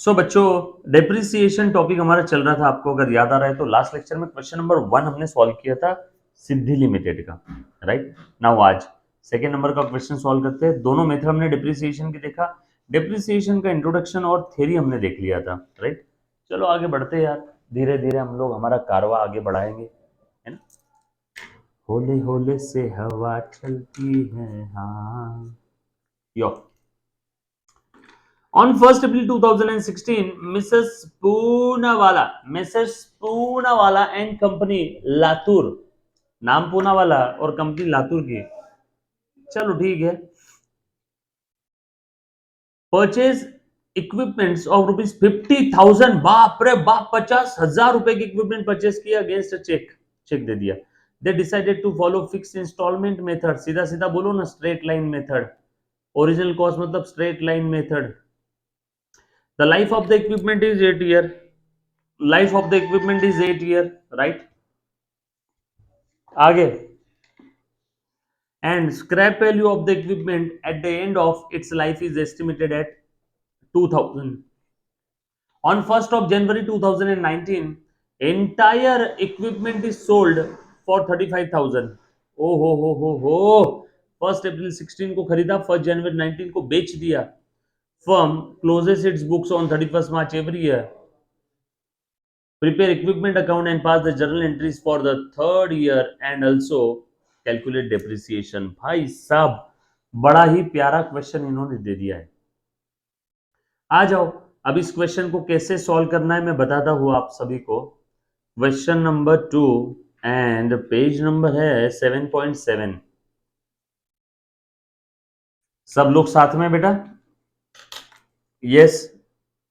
सो बच्चों, depreciation topic हमारा चल रहा था। आपको अगर याद आ रहा है तो लास्ट लेक्चर में क्वेश्चन नंबर 1 हमने सॉल्व किया था सिद्धि लिमिटेड का, राइट। नाउ आज सेकेंड नंबर का क्वेश्चन सॉल्व करते हैं। दोनों मेथड हमने डेप्रिसिएशन की देखा, डेप्रिसिएशन का इंट्रोडक्शन और थ्योरी हमने देख लिया था, राइट। चलो आगे बढ़ते हैं यार, धीरे धीरे हम लोग हमारा कारवा आगे बढ़ाएंगे, है ना। होले होले से हवा चलती है, हाँ यो। On 1st April 2016, Mrs. Poonawalla and company Latur, नाम पूनावाला और कंपनी लातूर की, चलो ठीक है, परचेज इक्विपमेंट्स ऑफ ₹50,000। बाप रे बाप, 50,000 रुपए की इक्विपमेंट परचेज किया अगेंस्ट चेक, चेक दे दिया। They decided to follow fix instalment method, सीधा सीधा बोलो ना, straight line method. Original cost मतलब straight line method. The life of the equipment is 8 year, life of the equipment is 8 year, right। आगे, and scrap value of the equipment at the end of its life is estimated at 2000। on 1st of January 2019, entire equipment is sold for 35,000। ओ हो, 1st April 16 को खरीदा, 1st January 19 को बेच दिया। firm closes its books on 31st March every year, prepare equipment account and pass the journal entries for the third year and also calculate depreciation। भाई साहब, बड़ा ही प्यारा क्वेश्चन इन्होंने दे दिया है। आ जाओ, अब इस क्वेश्चन को कैसे सॉल्व करना है मैं बताता हूं आप सभी को। Question number 2 and page number है 7.7। सब लोग साथ में बेटा? यस,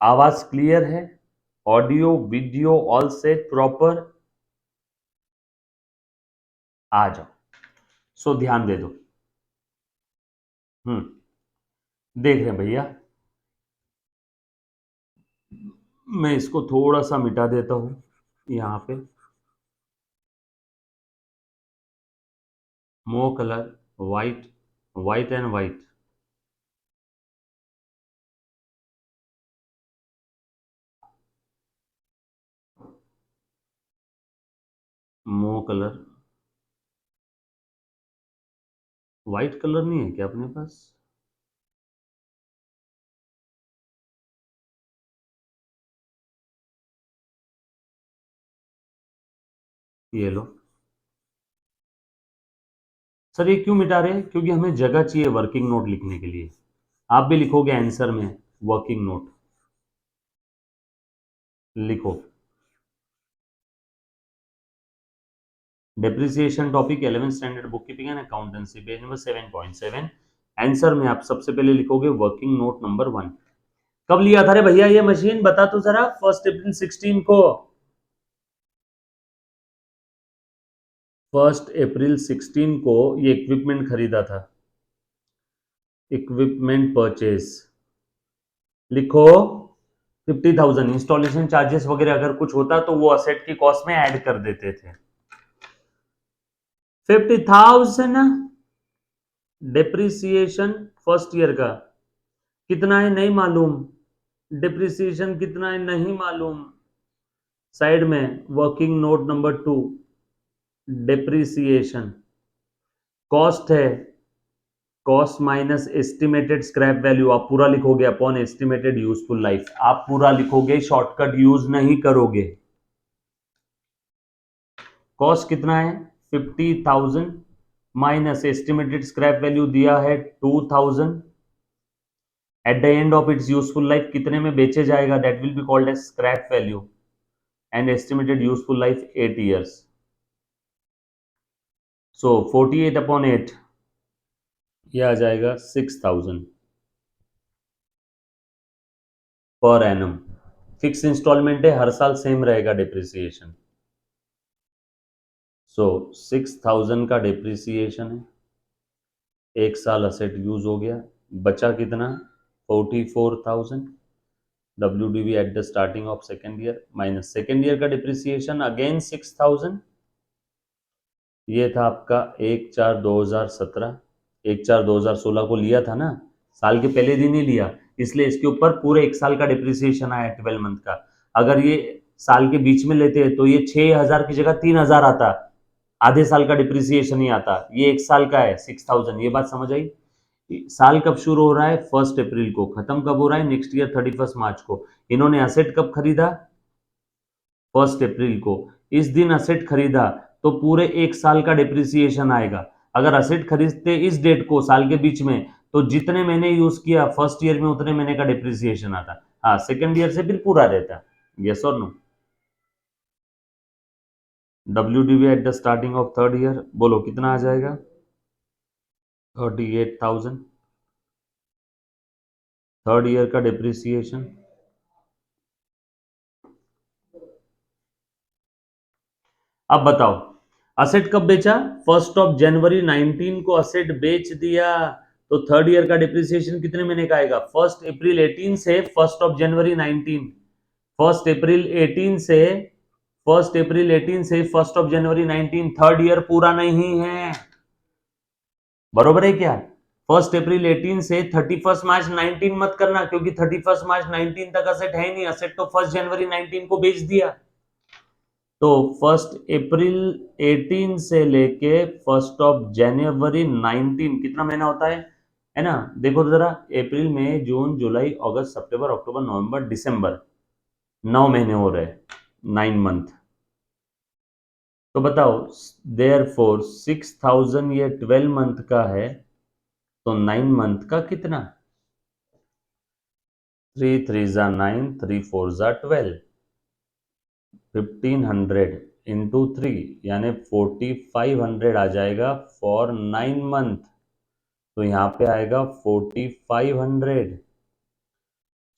आवाज क्लियर है? Audio video all set proper? आ जाओ, सो ध्यान दे दो। देख रहे हैं भैया, मैं इसको थोड़ा सा मिटा देता हूं यहाँ पे। मो colour, white, white and white, मो कलर। वाइट कलर नहीं है क्या अपने पास? ये लो सर, ये क्यों मिटा रहे हैं? क्योंकि हमें जगह चाहिए वर्किंग नोट लिखने के लिए। आप भी लिखोगे आंसर में वर्किंग नोट, लिखो। Depreciation topic 11th standard book keeping and accountancy, page number 7.7। Answer में आप सबसे पहले लिखोगे वर्किंग नोट नंबर 1। कब लिया था रे भैया ये मशीन, बता तो जरा। 1st April 16 को। 1st April 16 को ये इक्विपमेंट खरीदा था। इक्विपमेंट परचेज लिखो 50,000। इंस्टॉलेशन चार्जेस वगैरह अगर कुछ होता तो वो असेट की कॉस्ट में ऐड कर देते थे। 50,000 डेप्रिसिएशन फर्स्ट ईयर का कितना है नहीं मालूम, डेप्रिसिएशन कितना है नहीं मालूम। साइड में working note number 2, depreciation cost है, cost minus estimated scrap value. आप पूरा लिखोगे अपॉन एस्टिमेटेड यूजफुल लाइफ, आप पूरा लिखोगे, शॉर्टकट यूज नहीं करोगे। कॉस्ट कितना है 50,000 माइनस एस्टिमेटेड स्क्रैप वैल्यू दिया है 2,000। At the end of its useful life कितने में बेचे जाएगा, that will be called as scrap value. And estimated useful life 8 years। So 48/8 ये आ जाएगा 6,000 पर एनम। फिक्स इंस्टॉलमेंट है, हर साल सेम रहेगा डेप्रिसिएशन। सो 6,000 का डेप्रिसिएशन है, एक साल असेट यूज हो गया, बचा कितना 44,000। WDV at the starting of second year minus second year का डिप्रिसिएशन अगेन 6,000। ये था आपका 1/4/2017। 1/4/2016 को लिया था ना, साल के पहले दिन ही लिया। इसलिए इसके ऊपर पूरे 1 साल का डिप्रिसिएशन आया 12 मंथ का। अगर ये साल के बीच में लेते हैं तो ये 6,000 की जगह 3,000 आता, आधे साल का डिप्रिसिएशन ही आता। ये 1 साल का है 6,000। ये बात समझ आई? साल कब शुरू हो रहा है? 1 अप्रैल को। खत्म कब हो रहा है? नेक्स्ट ईयर 31 मार्च को। इन्होंने असेट कब खरीदा? 1 अप्रैल को। इस दिन असेट खरीदा तो पूरे 1 साल का डिप्रिसिएशन आएगा। अगर असेट खरीदते इस डेट को साल के बीच में, तो जितने महीने यूज किया फर्स्ट ईयर में उतने महीने का डिप्रिसिएशन आता। हाँ, सेकेंड ईयर से फिर पूरा रहता। यस और no? WDV at the starting of third year, बोलो कितना आ जाएगा? 38,000। थर्ड ईयर का डिप्रिसिएशन। अब बताओ, असेट कब बेचा? 1 जनवरी 19 को असेट बेच दिया, तो थर्ड ईयर का डिप्रिसिएशन कितने महीने का आएगा? 1 अप्रैल 18 से 1 जनवरी 19। 1 अप्रैल 18 से 1 अप्रैल 18 से 1 जनवरी 19। थर्ड ईयर पूरा नहीं है, बरोबर है क्या? 1 अप्रैल 18 से 31 मार्च 19 मत करना, क्योंकि 31 मार्च 19 तक असेट है ही नहीं। असेट तो 1 जनवरी 19 को बेच दिया। तो 1 अप्रैल 18 से लेके 1 जनवरी 19 कितना महीना होता है ना? देखो तो जरा, अप्रैल मई जून जुलाई अगस्त सितंबर अक्टूबर नवंबर दिसंबर, 9 महीने हो रहे, 9 मंथ। तो बताओ, देयर फोर 6,000 ये 12 मंथ का है, तो 9 मंथ का कितना? 3 3 9, 3 4 12, 1500 इंटू 3 यानी 4500 आ जाएगा फॉर 9 मंथ। तो यहाँ पे आएगा 4500।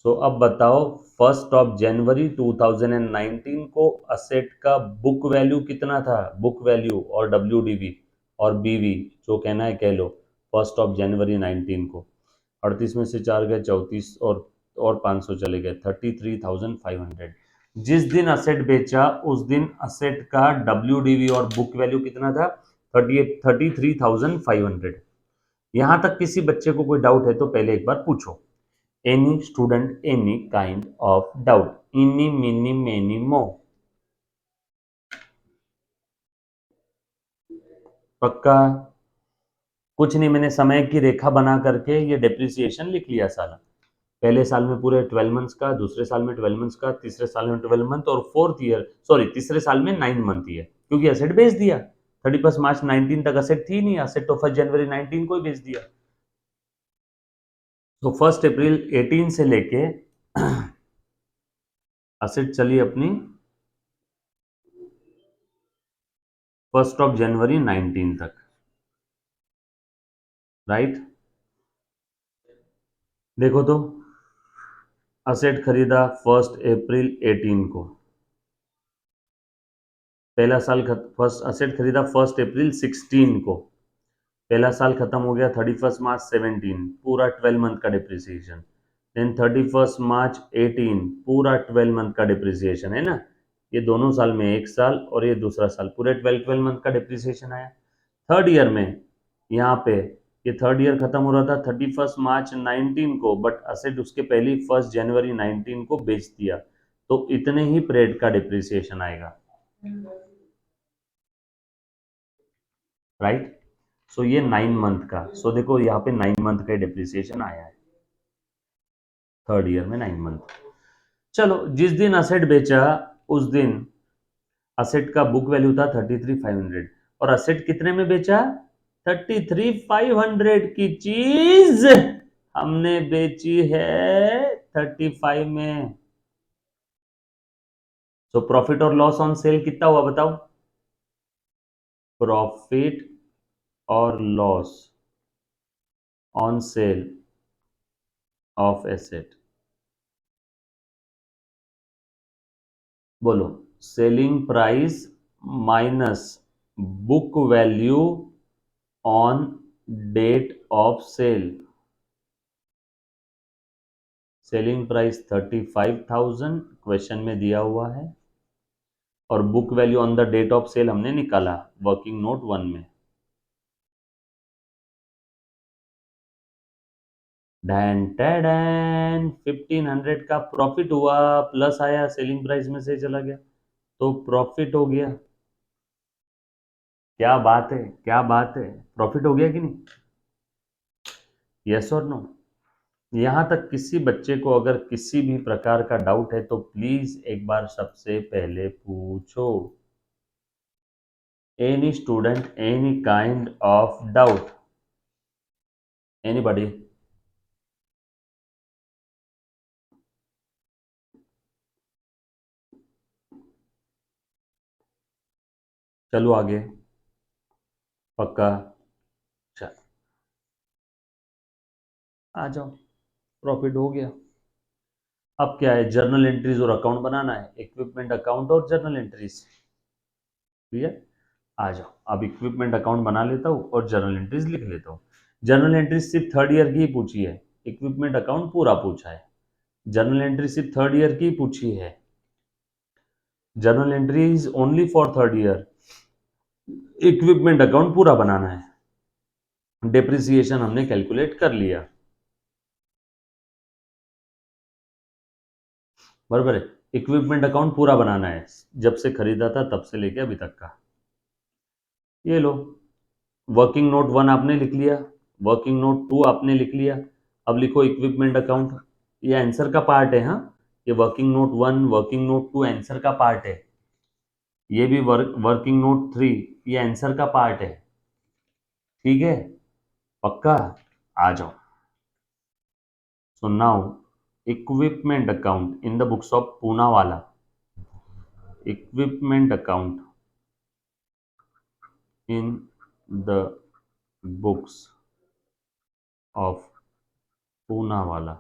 सो अब बताओ, 1 जनवरी 2019 को असेट का बुक वैल्यू कितना था? बुक वैल्यू और WDV और BV जो कहना है कह लो। 1 जनवरी 19 को 38 में से 4 गए 34, और 500 चले गए, 33,500। जिस दिन असेट बेचा उस दिन असेट का WDV और बुक वैल्यू कितना था? 33,500। यहां तक किसी बच्चे को कोई डाउट है तो पहले एक बार पूछो। Any student, any kind of doubt? इनी मिनी मेनी मो? पक्का? कुछ नहीं, मैंने समय की रेखा बना करके ये डेप्रिसिएशन लिख लिया सारा। पहले साल में पूरे 12 मंथ्स का, दूसरे साल में 12 मंथ्स का, तीसरे साल में 12 मंथ, और फोर्थ ईयर सॉरी तीसरे साल में 9 मंथ ही है, क्योंकि असेट बेच दिया। 31 मार्च 19 तक असेट थी नहीं, असेट तो 1 जनवरी 19 को ही बेच दिया। तो 1 अप्रैल 18 से लेके असेट चली अपनी 1 जनवरी 19 तक, राइट? देखो तो, असेट खरीदा 1 अप्रैल 18 को, पहला साल फर्स्ट असेट खरीदा 1 अप्रैल 16 को, पहला साल खत्म हो गया 31 मार्च 17, पूरा 12 मंथ का डिप्रिसिएशन। देन 31 मार्च 18, पूरा 12 मंथ का डिप्रिसिएशन, है ना? ये दोनों साल में 1 साल और ये दूसरा साल, पूरे 12 मंथ का डिप्रिसिएशन आया। थर्ड ईयर में यहाँ पे ये थर्ड ईयर खत्म हो रहा था 31 मार्च 19 को, बट असेट उसके पहले 1 जनवरी 19 को बेच दिया, तो इतने ही पीरियड का डिप्रिसिएशन आएगा, राइट? सो ये 9 मंथ का, सो देखो यहाँ पे 9 मंथ का डिप्रिसिएशन आया है थर्ड ईयर में, 9 मंथ। चलो, जिस दिन असेट बेचा उस दिन असेट का बुक वैल्यू था 33,500, और असेट कितने में बेचा? 33,500 की चीज हमने बेची है 35 में। तो प्रॉफिट और लॉस ऑन सेल कितना हुआ बताओ? प्रॉफिट और loss on sale of asset, बोलो। Selling price minus book value on date of sale. Selling price 35,000 question में दिया हुआ है, और book value on the date of sale हमने निकाला वर्किंग नोट 1 में। डैन टैडैन 1500 का प्रॉफिट हुआ, प्लस आया, सेलिंग प्राइस में से चला गया, तो प्रॉफिट हो गया। क्या बात है, क्या बात है, प्रॉफिट हो गया कि नहीं? यस और नो? यहां तक किसी बच्चे को अगर किसी भी प्रकार का डाउट है तो प्लीज एक बार सबसे पहले पूछो। Any student, any kind of doubt, anybody? चलो आगे। पक्का? चल, आ जाओ। प्रॉफिट हो गया। अब क्या है, जर्नल एंट्रीज और अकाउंट बनाना है, इक्विपमेंट अकाउंट और जर्नल एंट्रीज। क्लियर? आ जाओ, अब इक्विपमेंट अकाउंट बना लेता हूँ और जर्नल एंट्रीज लिख लेता हूँ। जर्नल एंट्रीज सिर्फ थर्ड ईयर की ही पूछी है, इक्विपमेंट अकाउंट पूरा पूछा है। जर्नल एंट्री सिर्फ थर्ड ईयर की ही पूछी है। Journal entry is only for third year. Equipment account पूरा बनाना है। डेप्रिसिएशन हमने कैलकुलेट कर लिया, बराबर है। इक्विपमेंट अकाउंट पूरा बनाना है, जब से खरीदा था तब से लेके अभी तक का। ये लो, वर्किंग नोट 1 आपने लिख लिया, वर्किंग नोट 2 आपने लिख लिया। अब लिखो इक्विपमेंट अकाउंट। ये आंसर का पार्ट है, हाँ। ये working note 1, working note 2 answer का पार्ट है। ये भी वर्किंग नोट 3 ये आंसर का पार्ट है। ठीक है? पक्का? आ जाओ। So now equipment account in the books of Poonawala. Equipment account in the books of Poonawala.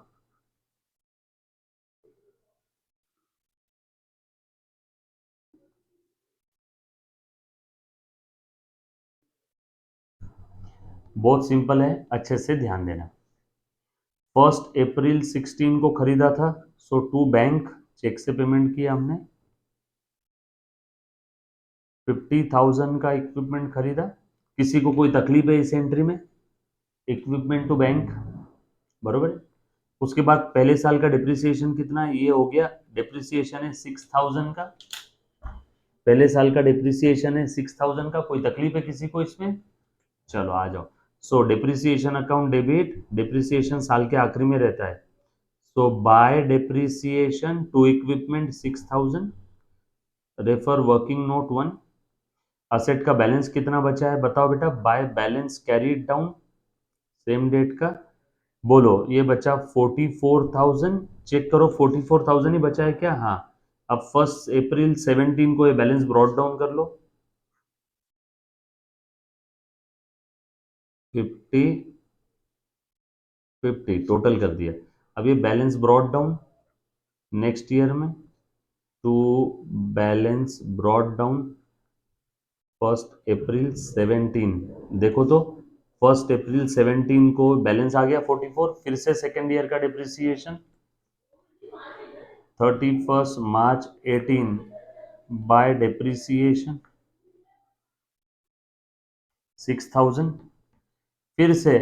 बहुत सिंपल है, अच्छे से ध्यान देना। 1 अप्रैल 16 को खरीदा था, सो टू बैंक चेक से पेमेंट किया हमने। 50,000 का इक्विपमेंट खरीदा। किसी को कोई तकलीफ है इस एंट्री में? इक्विपमेंट टू बैंक, बरोबर है। उसके बाद पहले साल का डिप्रिसिएशन कितना है, ये हो गया। डिप्रिसिएशन है 6,000 का। पहले साल का डिप्रिसिएशन है 6,000 का। कोई तकलीफ है किसी को इसमें? चलो आ जाओ। सो डिप्रिसिएशन अकाउंट डेबिट, डिप्रिसिएशन साल के आखिरी में रहता है। So by depreciation to equipment 6,000, refer working note 1। Asset का बैलेंस कितना बचा है बताओ बेटा, by balance carried down same date का। बोलो, ये बचा 44,000। चेक करो 44,000 ही बचा है क्या? हाँ। अब 1 अप्रैल 17 को ये बैलेंस ब्रॉड डाउन कर लो। 50 50 टोटल कर दिया। अब ये balance brought down next year में टू बैलेंस ब्रॉड डाउन 1 अप्रैल 17। देखो तो 1 अप्रैल 17 को बैलेंस आ गया 44, फिर से सेकेंड ईयर का डिप्रिसिएशन 31 मार्च 18 बाय डिप्रिसिएशन 6,000। फिर से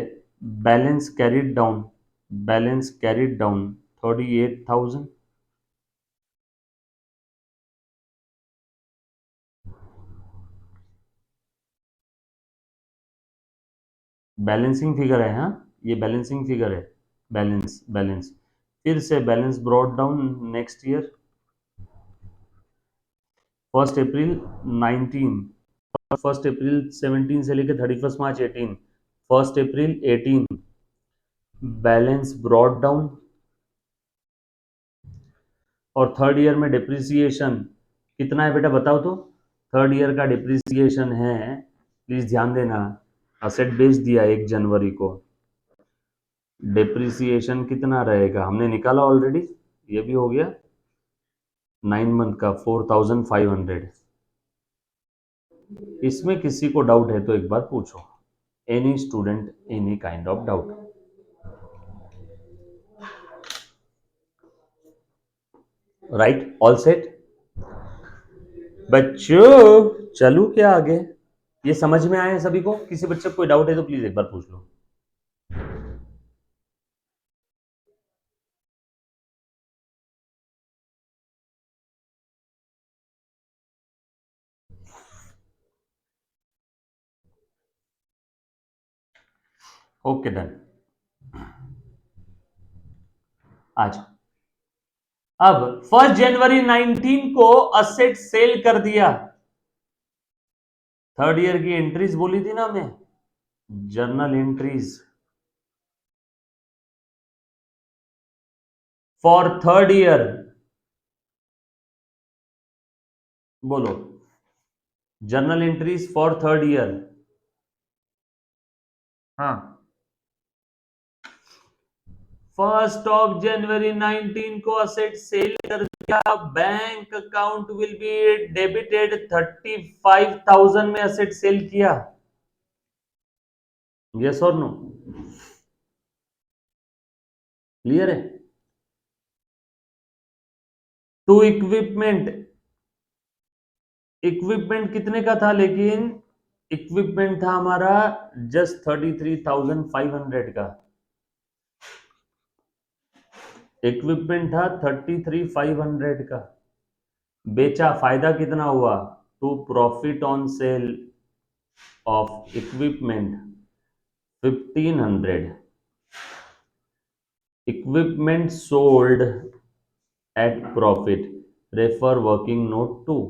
balance carried down, balance carried down 38,000। Balancing figure है, हाँ, ये बैलेंसिंग फिगर है। बैलेंस बैलेंस फिर से balance brought down next year 1 अप्रैल 19, 1 अप्रैल 17 से लेकर 31 मार्च 18, 1 अप्रैल 18 बैलेंस ब्रॉड डाउन। और थर्ड ईयर में डिप्रिसिएशन कितना है बेटा बताओ तो? थर्ड ईयर का डिप्रिसिएशन है, प्लीज ध्यान देना, असेट बेच दिया 1 जनवरी को, डिप्रिसिएशन कितना रहेगा हमने निकाला ऑलरेडी, ये भी हो गया 9 मंथ का 4,500। इसमें किसी को डाउट है तो एक बार पूछो। Any student, any kind of doubt? Right, all set बच्चों। चलू क्या आगे? ये समझ में आए सभी को? किसी बच्चे को कोई डाउट है तो प्लीज एक बार पूछ लो। Okay done. आज अब 1 जनवरी 19 को असेट सेल कर दिया। थर्ड ईयर की एंट्रीज बोली थी ना मैं, journal entries for third year. बोलो, journal entries for third year. हाँ, 1 जनवरी 19 को असेट सेल कर दिया। Bank account will be debited 35,000 में असेट सेल किया। यस और नो? क्लियर है? टू इक्विपमेंट, इक्विपमेंट कितने का था लेकिन? इक्विपमेंट था हमारा जस्ट 33,500 का। इक्विपमेंट था 33,500 का। बेचा, फायदा कितना हुआ? To profit on sale of equipment 1,500। Equipment sold at profit, refer working note 2।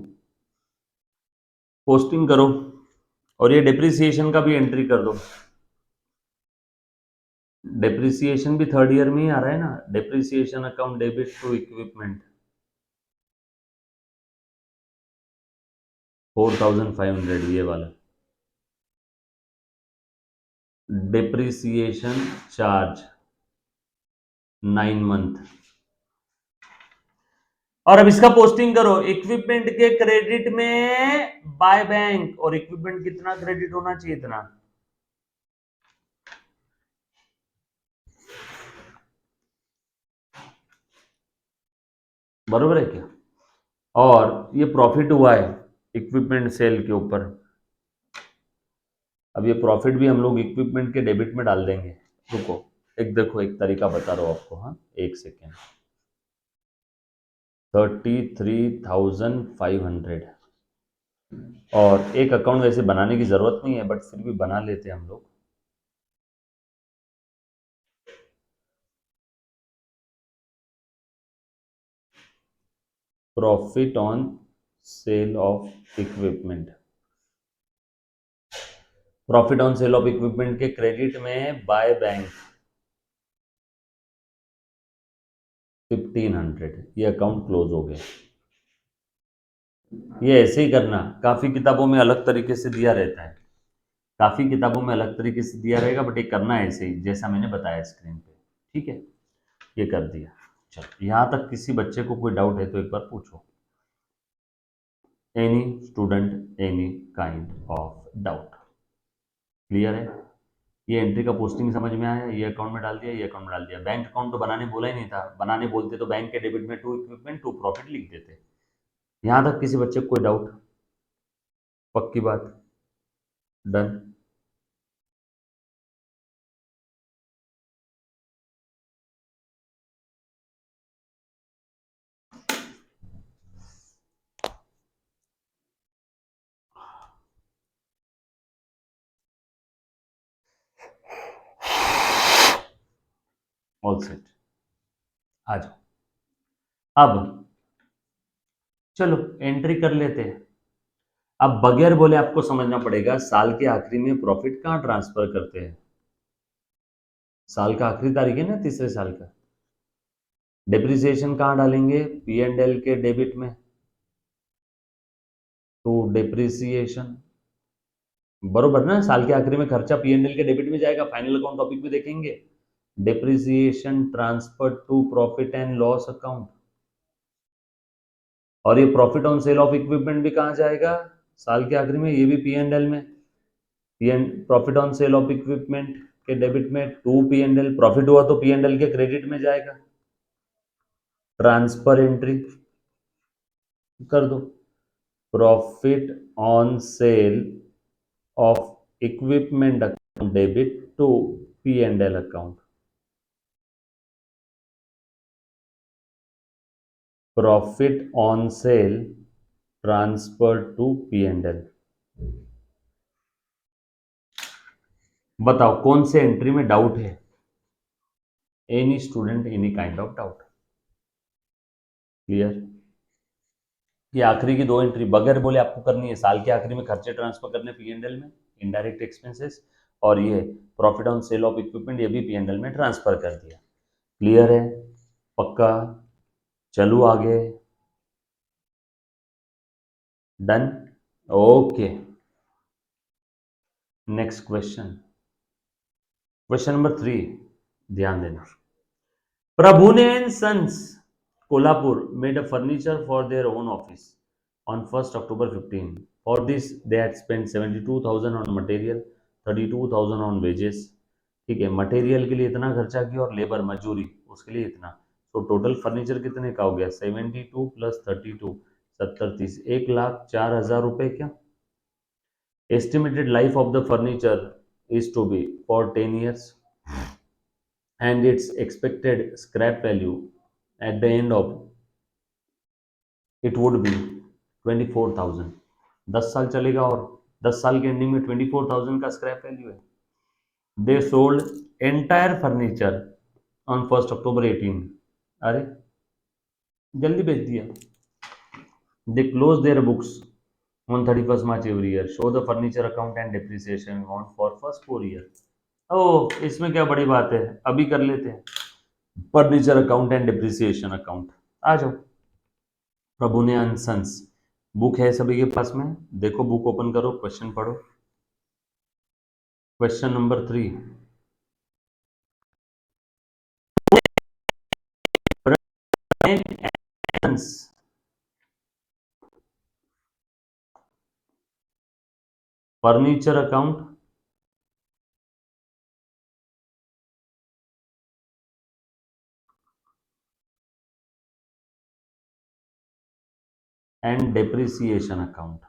Posting करो और ये डिप्रिसिएशन का भी एंट्री कर दो। डिप्रिसिएशन भी थर्ड ईयर में ही आ रहा है ना, depreciation account debit to equipment 4,500, ये वाला डिप्रिसिएशन चार्ज 9 मंथ। और अब इसका पोस्टिंग करो, इक्विपमेंट के क्रेडिट में बाय बैंक। और इक्विपमेंट कितना क्रेडिट होना चाहिए? इतना। बरोबर है क्या? और ये प्रॉफिट हुआ है इक्विपमेंट सेल के ऊपर। अब ये प्रॉफिट भी हम लोग इक्विपमेंट के डेबिट में डाल देंगे। रुको, एक देखो, एक तरीका बता रहा हूं आपको। हाँ, एक सेकेंड। 33,500 और एक अकाउंट वैसे बनाने की जरूरत नहीं है, बट फिर भी बना लेते हैं हम लोग। Profit on sale of equipment, profit on sale of equipment के क्रेडिट में बाय बैंक 1,500। ये अकाउंट क्लोज हो गया। ये ऐसे ही करना, काफी किताबों में अलग तरीके से दिया रहता है, काफी किताबों में अलग तरीके से दिया रहेगा, बट ये करना है ऐसे ही जैसा मैंने बताया स्क्रीन पे। ठीक है, ये कर दिया। चलो, यहां तक किसी बच्चे को कोई डाउट है तो एक बार पूछो। Any student, any kind of doubt? Clear है? ये एंट्री का पोस्टिंग समझ में आया? ये अकाउंट में डाल दिया, ये अकाउंट में डाल दिया। बैंक अकाउंट तो बनाने बोला ही नहीं था, बनाने बोलते तो बैंक के डेबिट में टू इक्विपमेंट टू प्रॉफिट लिख देते। यहां तक किसी बच्चे को कोई डाउट? पक्की बात? डन। All set. आ जाओ। अब चलो एंट्री कर लेते हैं। अब बगैर बोले आपको समझना पड़ेगा, साल के आखिरी में प्रॉफिट कहाँ ट्रांसफर करते हैं? साल का आखिरी तारीख है ना, तीसरे साल का। डिप्रिसिएशन कहाँ डालेंगे? पी एंड एल के डेबिट में, तो डिप्रिसिएशन। बरोबर ना, साल के आखिरी में खर्चा पी एंड एल के डेबिट में जाएगा। फाइनल अकाउंट टॉपिक में देखेंगे। Depreciation transfer to profit and loss account. और ये profit on sale of equipment भी कहाँ जाएगा? साल के आखिरी में, ये भी पी एंड एल में। P and profit on sale of equipment के डेबिट में to P and L, profit हुआ तो पी एंड एल के क्रेडिट में जाएगा। ट्रांसफर एंट्री कर दो, profit on sale of equipment account debit to P and L account. Profit on sale transfer to P and L. बताओ कौन से एंट्री में डाउट है? Any student any kind of doubt? Clear? ये आखिरी की दो एंट्री बगैर बोले आपको करनी है, साल के आखिरी में खर्चे ट्रांसफर करने P&L में, इनडायरेक्ट एक्सपेंसेस, और ये profit on sale of equipment ये भी P&L में ट्रांसफर कर दिया। क्लियर है? पक्का? चलू आगे? Done? Okay, next question, question number 3, ध्यान देना। Prabhune and Sons, Kolhapur, made a furniture for their own office on 1st October 15. For this, they had spent 72,000 on material, 32,000 on wages. ठीक है, मटेरियल के लिए इतना खर्चा किया और लेबर मजदूरी उसके लिए इतना। तो टोटल फर्नीचर कितने का हो गया? 72 प्लस 32, 70 30, 1,04,000 रुपए। क्या estimated life of the furniture is to be for 10 years, and its expected scrap value at the end of it would be 24,000। 10 साल चलेगा और 10 साल के एंडिंग में 24,000 का स्क्रैप वैल्यू है। They sold entire furniture on 1st October 18। अरे जल्दी बेच दिया। They close their books on 31st March every year, show the furniture account and depreciation account for first 4 year। ओ इसमें क्या बड़ी बात है, अभी कर लेते हैं। Furniture account and depreciation account, आ जाओ। प्रभु ने सन्स, बुक है सभी के पास में? देखो बुक ओपन करो, क्वेश्चन पढ़ो। Question number 3, furniture account and depreciation account.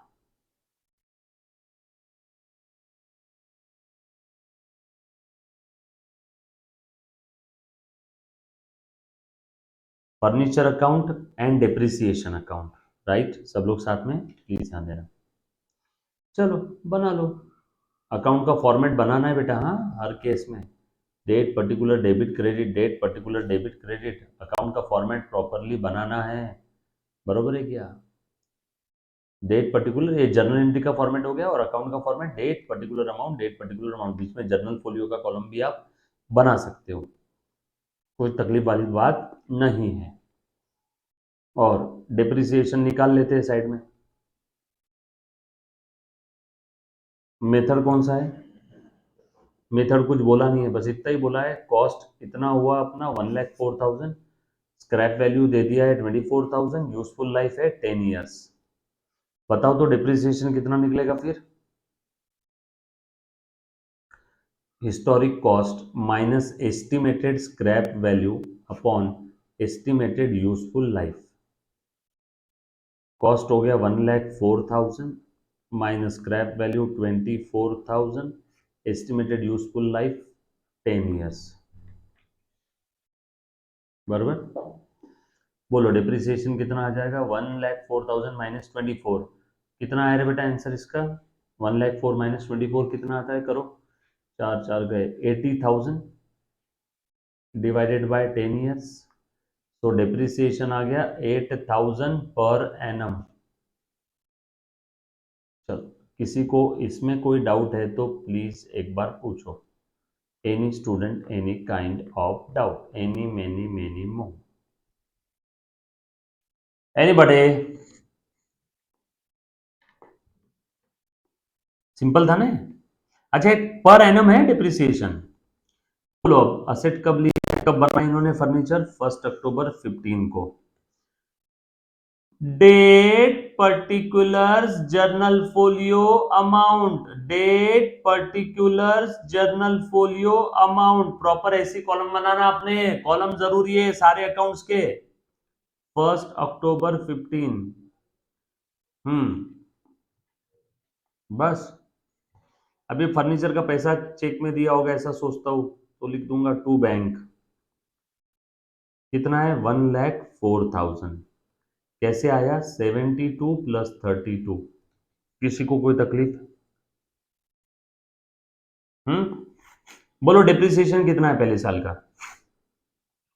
Furniture account and depreciation account, right? सब लोग साथ में प्लीज ध्यान देना। चलो बना लो। अकाउंट का फॉर्मेट बनाना है बेटा, हाँ, हर केस में date particular debit credit, date particular debit credit, account का फॉर्मेट प्रॉपरली बनाना है। बरोबर है क्या? डेट पर्टिकुलर ये जर्नल एंट्री का फॉर्मेट हो गया, और अकाउंट का format date particular amount, date particular amount, बीच में जर्नल फोलियो का कॉलम भी आप बना सकते हो, कोई तकलीफ वाली बात नहीं है। और डिप्रिसिएशन निकाल लेते हैं साइड में। मेथड कौन सा है? मेथड कुछ बोला नहीं है, बस इतना ही बोला है, कॉस्ट इतना हुआ अपना 1,04,000, स्क्रैप वैल्यू दे दिया है 24,000, यूजफुल लाइफ है 10 years। बताओ तो डिप्रिसिएशन कितना निकलेगा फिर? Historic cost minus estimated scrap value upon estimated useful life. Cost हो गया 1,04,000 minus scrap value 24,000, estimated useful life 10 years। बराबर? बोलो डिप्रिसिएशन कितना आ जाएगा? 1,04,000 माइनस 24, कितना आया रे बेटा आंसर इसका? 1,04,000 माइनस 24 कितना आता है? करो, चार चार गए, 80,000 डिवाइडेड बाय 10 years। तो डिप्रिसिएशन आ गया 8,000 पर एनम। चलो, किसी को इसमें कोई डाउट है तो प्लीज एक बार पूछो। Any student any kind of doubt, any many many more, anybody? Simple था ना? अच्छा, एक पर एनम है डिप्रिसिएशन। बोलो अब असेट कब लिया, कब बनाया इन्होंने फर्नीचर? 1st October 15 को। Date particulars journal folio amount, date particulars journal folio amount, proper ऐसी कॉलम बनाना आपने, कॉलम जरूरी है सारे अकाउंट्स के। 1st October 15। बस अभी फर्नीचर का पैसा चेक में दिया होगा ऐसा सोचता हूं, तो लिख दूंगा टू बैंक। कितना है? 1,04,000। कैसे आया? 72 प्लस 32। किसी को कोई तकलीफ? हम्म बोलो डिप्रिसिएशन कितना है पहले साल का?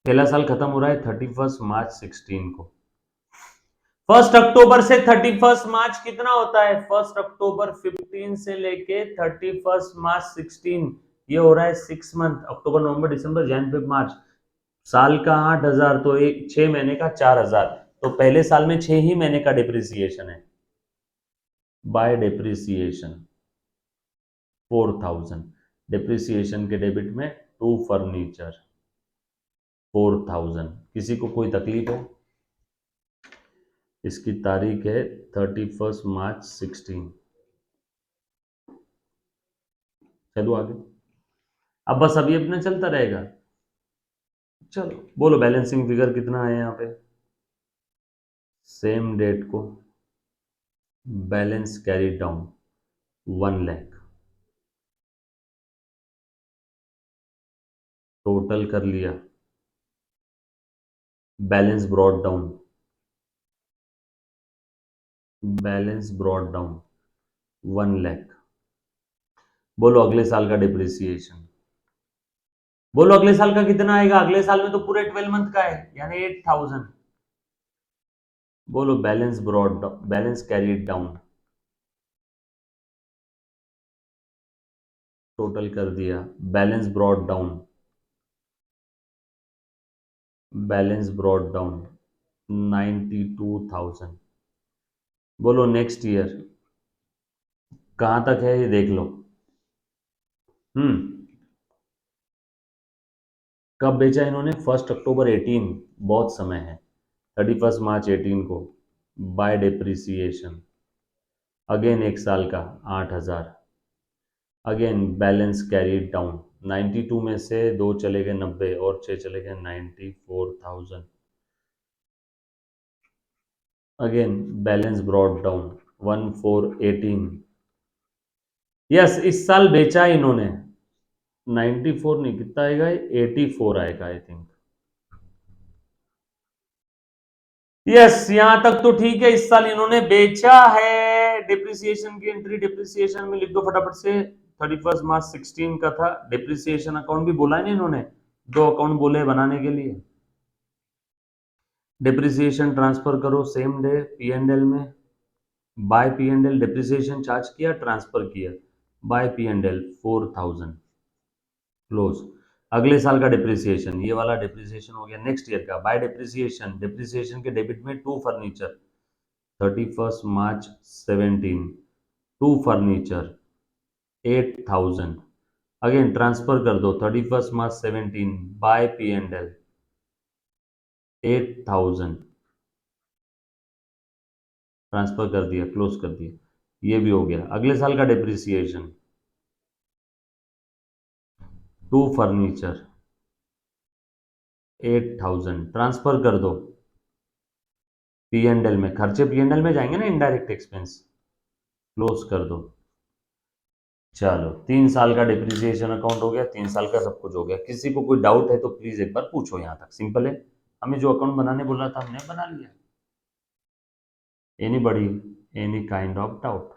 पहला साल खत्म हो रहा है 31 मार्च 16 को। 1 अक्टूबर से 31 मार्च कितना होता है? 1 अक्टूबर 15 से लेके 31 मार्च 16, ये हो रहा है 6 मंथ। अक्टूबर नवंबर दिसंबर जैन फेब मार्च, साल का 8,000, तो एक 6 महीने का 4,000, तो पहले साल में 6 ही महीने का डिप्रिसिएशन है। बाय डिप्रिसिएशन 4,000, डिप्रिसिएशन के डेबिट में टू फर्नीचर 4,000। किसी को कोई तकलीफ है? इसकी तारीख है 31 मार्च 16। चलो आगे, अब बस अभी अपना चलता रहेगा। चलो बोलो बैलेंसिंग फिगर कितना है यहाँ पे? सेम डेट को balance carry down 1 lakh, total कर लिया, balance brought down, balance brought down 1 lakh. बोलो अगले साल का डिप्रिसिएशन, बोलो अगले साल का कितना आएगा? अगले साल में तो पूरे 12 मंथ का है, यानी 8,000। बोलो balance brought down, balance carried down, total कर दिया, balance brought down, balance brought down 92,000। बोलो नेक्स्ट ईयर कहां तक है ये देख लो। हम्म, कब बेचा इन्होंने? 1 अक्टूबर 18, बहुत समय है, 31 मार्च 18 को, बाय डिप्रिसिएशन, अगेन एक साल का 8,000, अगेन बैलेंस कैरीड डाउन, 92 में से 2 चले गए 90 और 6 चले गए 94,000, again balance brought down 1418। Yes, इस साल बेचा इन्होंने 94 नहीं, कितना आएगा? 84 आएगा आई थिंक। यस, यहां तक तो ठीक है, इस साल इन्होंने बेचा है। डिप्रिसिएशन की एंट्री डिप्रिसिएशन में लिख दो फटाफट से। 31 मार्च 16 का था, डिप्रिसिएशन अकाउंट भी बोला है ना इन्होंने, 2 अकाउंट बोले बनाने के लिए। डिप्रिसिएशन ट्रांसफर करो same day P and L में, by P and L, depreciation charge किया, ट्रांसफर किया, by P and L 4,000, close. अगले साल का डिप्रिसिएशन, ये वाला डिप्रिसिएशन हो गया नेक्स्ट ईयर का। बाय डिप्रिसिएशन, डिप्रिसिएशन के डेबिट में to furniture 31 March 17, to furniture 8,000, again transfer कर दो 31 मार्च 17 by P and L 8,000, transfer कर दिया, क्लोज कर दिया, ये भी हो गया। अगले साल का डिप्रिसिएशन, टू फर्नीचर 8,000, ट्रांसफर कर दो पी एंड एल में, खर्चे पी एंड एल में जाएंगे ना, इनडायरेक्ट एक्सपेंस, क्लोज कर दो। चलो 3 साल का डिप्रिसिएशन अकाउंट हो गया, 3 साल का सब कुछ हो गया। किसी को कोई डाउट है तो प्लीज एक बार पूछो, यहां तक सिंपल है। हमें जो अकाउंट बनाने बोला था हमने बना लिया। Anybody, any kind of doubt,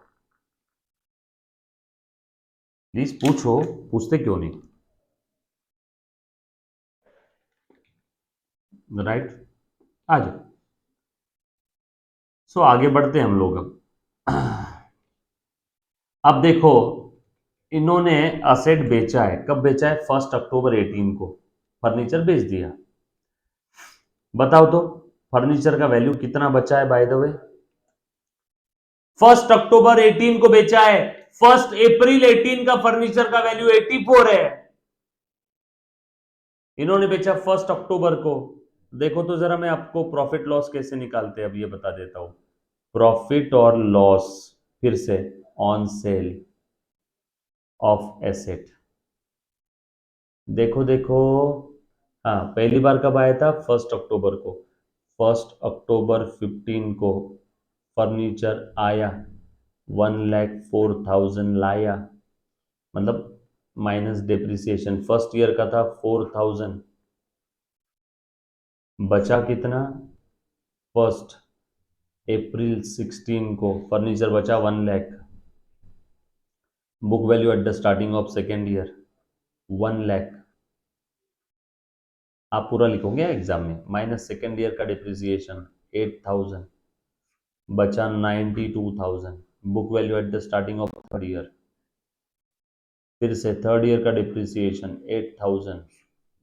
please पूछो, पूछते क्यों नहीं? राइट, आ जाओ। सो आगे बढ़ते हैं हम लोग अब देखो, इन्होंने असेट बेचा है, कब बेचा है? 1 अक्टूबर 18 को फर्नीचर बेच दिया। बताओ तो फर्नीचर का वैल्यू कितना बचा है बाय द वे? 1 अक्टूबर 18 को बेचा है, 1 अप्रैल 18 का फर्नीचर का वैल्यू 84 है। इन्होंने बेचा 1 अक्टूबर को। देखो तो जरा, मैं आपको प्रॉफिट लॉस कैसे निकालते हैं अब ये बता देता हूं। प्रॉफिट और लॉस, फिर से ऑन सेल ऑफ एसेट, देखो देखो, हाँ पहली बार कब आया था? 1 अक्टूबर को। 1 अक्टूबर 15 को फर्नीचर आया, 1,04,000 लाया, मतलब माइनस डिप्रिसिएशन, फर्स्ट ईयर का था 4,000, बचा कितना? 1 अप्रैल 16 को फर्नीचर बचा 1 lakh, book value eight the starting of second year 1 lakh, आप पूरा लिखोगे एग्जाम में, माइनस सेकेंड ईयर का डिप्रिसिएशन 8,000, बचा 92,000, book value eight the starting of third year, फिर से थर्ड ईयर का डिप्रिसिएशन 8,000,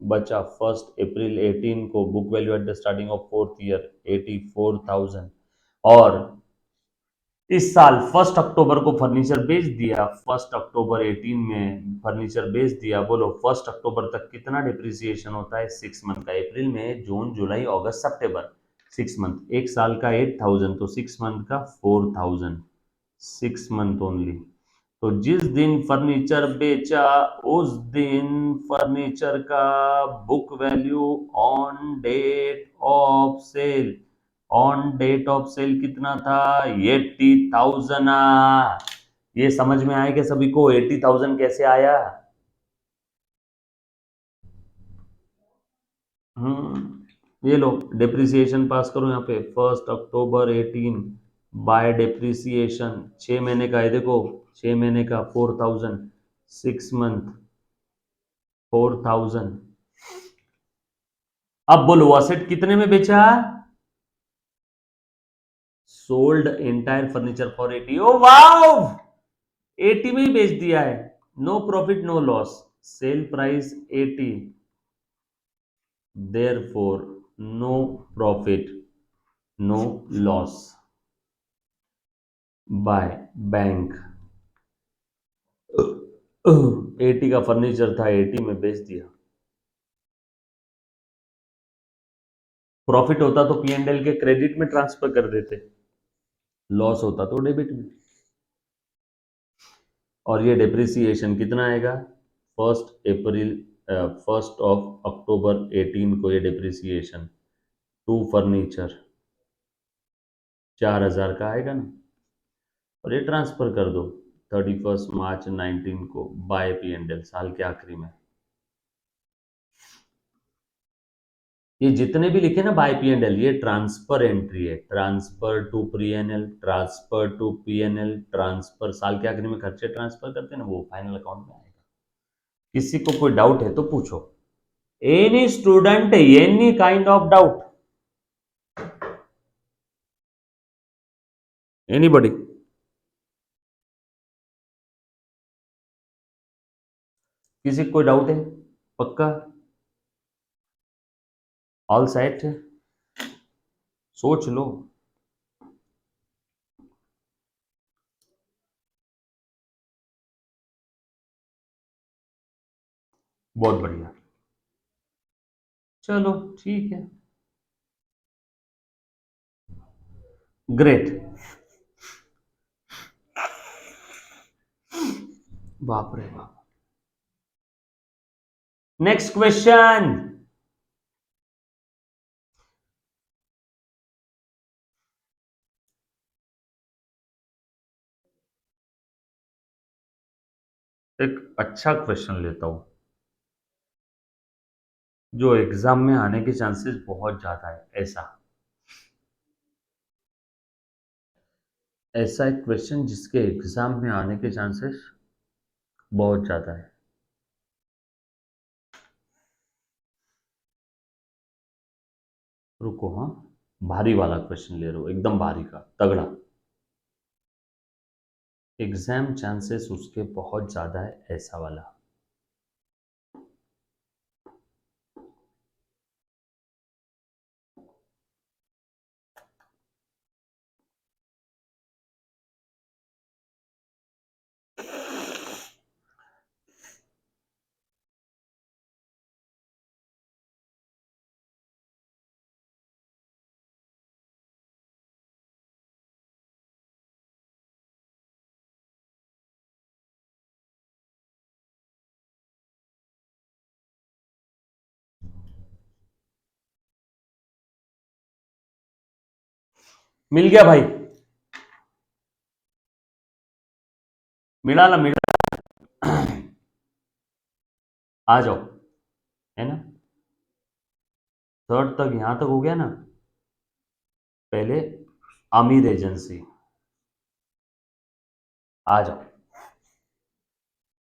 बचा 1 अप्रैल 18 को book value eight the starting of fourth year 84,000, और इस साल 1 अक्टूबर को फर्नीचर बेच दिया, 1 अक्टूबर 18 में फर्नीचर बेच दिया, बोलो 1 अक्टूबर तक कितना डिप्रिसिएशन होता है? 6 मंथ का, अप्रैल में जून जुलाई अगस्त सितंबर, 6 मंथ, एक साल का 8,000, तो 6 मंथ का 4,000, 6 मंथ ओनली। तो जिस दिन फर्नीचर बेचा उस दिन फर्नीचर का book value on date of sale, on date of sale कितना था? 80,000। ये समझ में आया कि सभी को 80,000 कैसे आया? ये लो डिप्रिसिएशन पास करो यहाँ पे, 1 अक्टूबर 18 बाय डिप्रिसिएशन, 6 महीने का है, देखो 6 महीने का 4,000, 6 मंथ 4,000। अब बोलो असेट कितने में बेचा? Sold entire furniture for 80। Oh wow, 80 में ही बेच दिया है, no profit no loss, sale price 80, therefore no profit no loss by bank. 80 का फर्नीचर था, 80 में बेच दिया। प्रॉफिट होता तो पी एंड एल के क्रेडिट में ट्रांसफर कर देते, लॉस होता तो डेबिट में। और ये डिप्रिसिएशन कितना आएगा? 1 अक्टूबर 18 को ये डिप्रिसिएशन टू फर्नीचर 4,000 का आएगा ना, और ये ट्रांसफर कर दो 31 मार्च 19 को बाय पी एंड एल, साल के आखिरी में। ये जितने भी लिखे ना बाय पी एंड एल, ये ट्रांसफर एंट्री है, transfer to P and L, transfer to P and L, transfer, साल के आखिरी में खर्चे ट्रांसफर करते हैं ना, वो फाइनल अकाउंट में आएगा। किसी को कोई डाउट है तो पूछो, any student, any kind of doubt, anybody? किसी को कोई डाउट है? पक्का? All set? सोच लो। बहुत बढ़िया, चलो ठीक है, ग्रेट। बाप रे बाप। Next question. एक अच्छा क्वेश्चन लेता हूं जो एग्जाम में आने के चांसेस बहुत ज्यादा है, ऐसा ऐसा एक क्वेश्चन जिसके एग्जाम में आने के चांसेस बहुत ज्यादा है। रुको, हाँ, भारी वाला क्वेश्चन ले रहा हूं, एकदम भारी का तगड़ा, एग्जाम चांसेस उसके बहुत ज्यादा है, ऐसा वाला। मिल गया भाई, मिला ना, मिला। आ जाओ, है ना, थर्ड तक यहां तक हो गया ना। पहले आमिर एजेंसी, आ जाओ।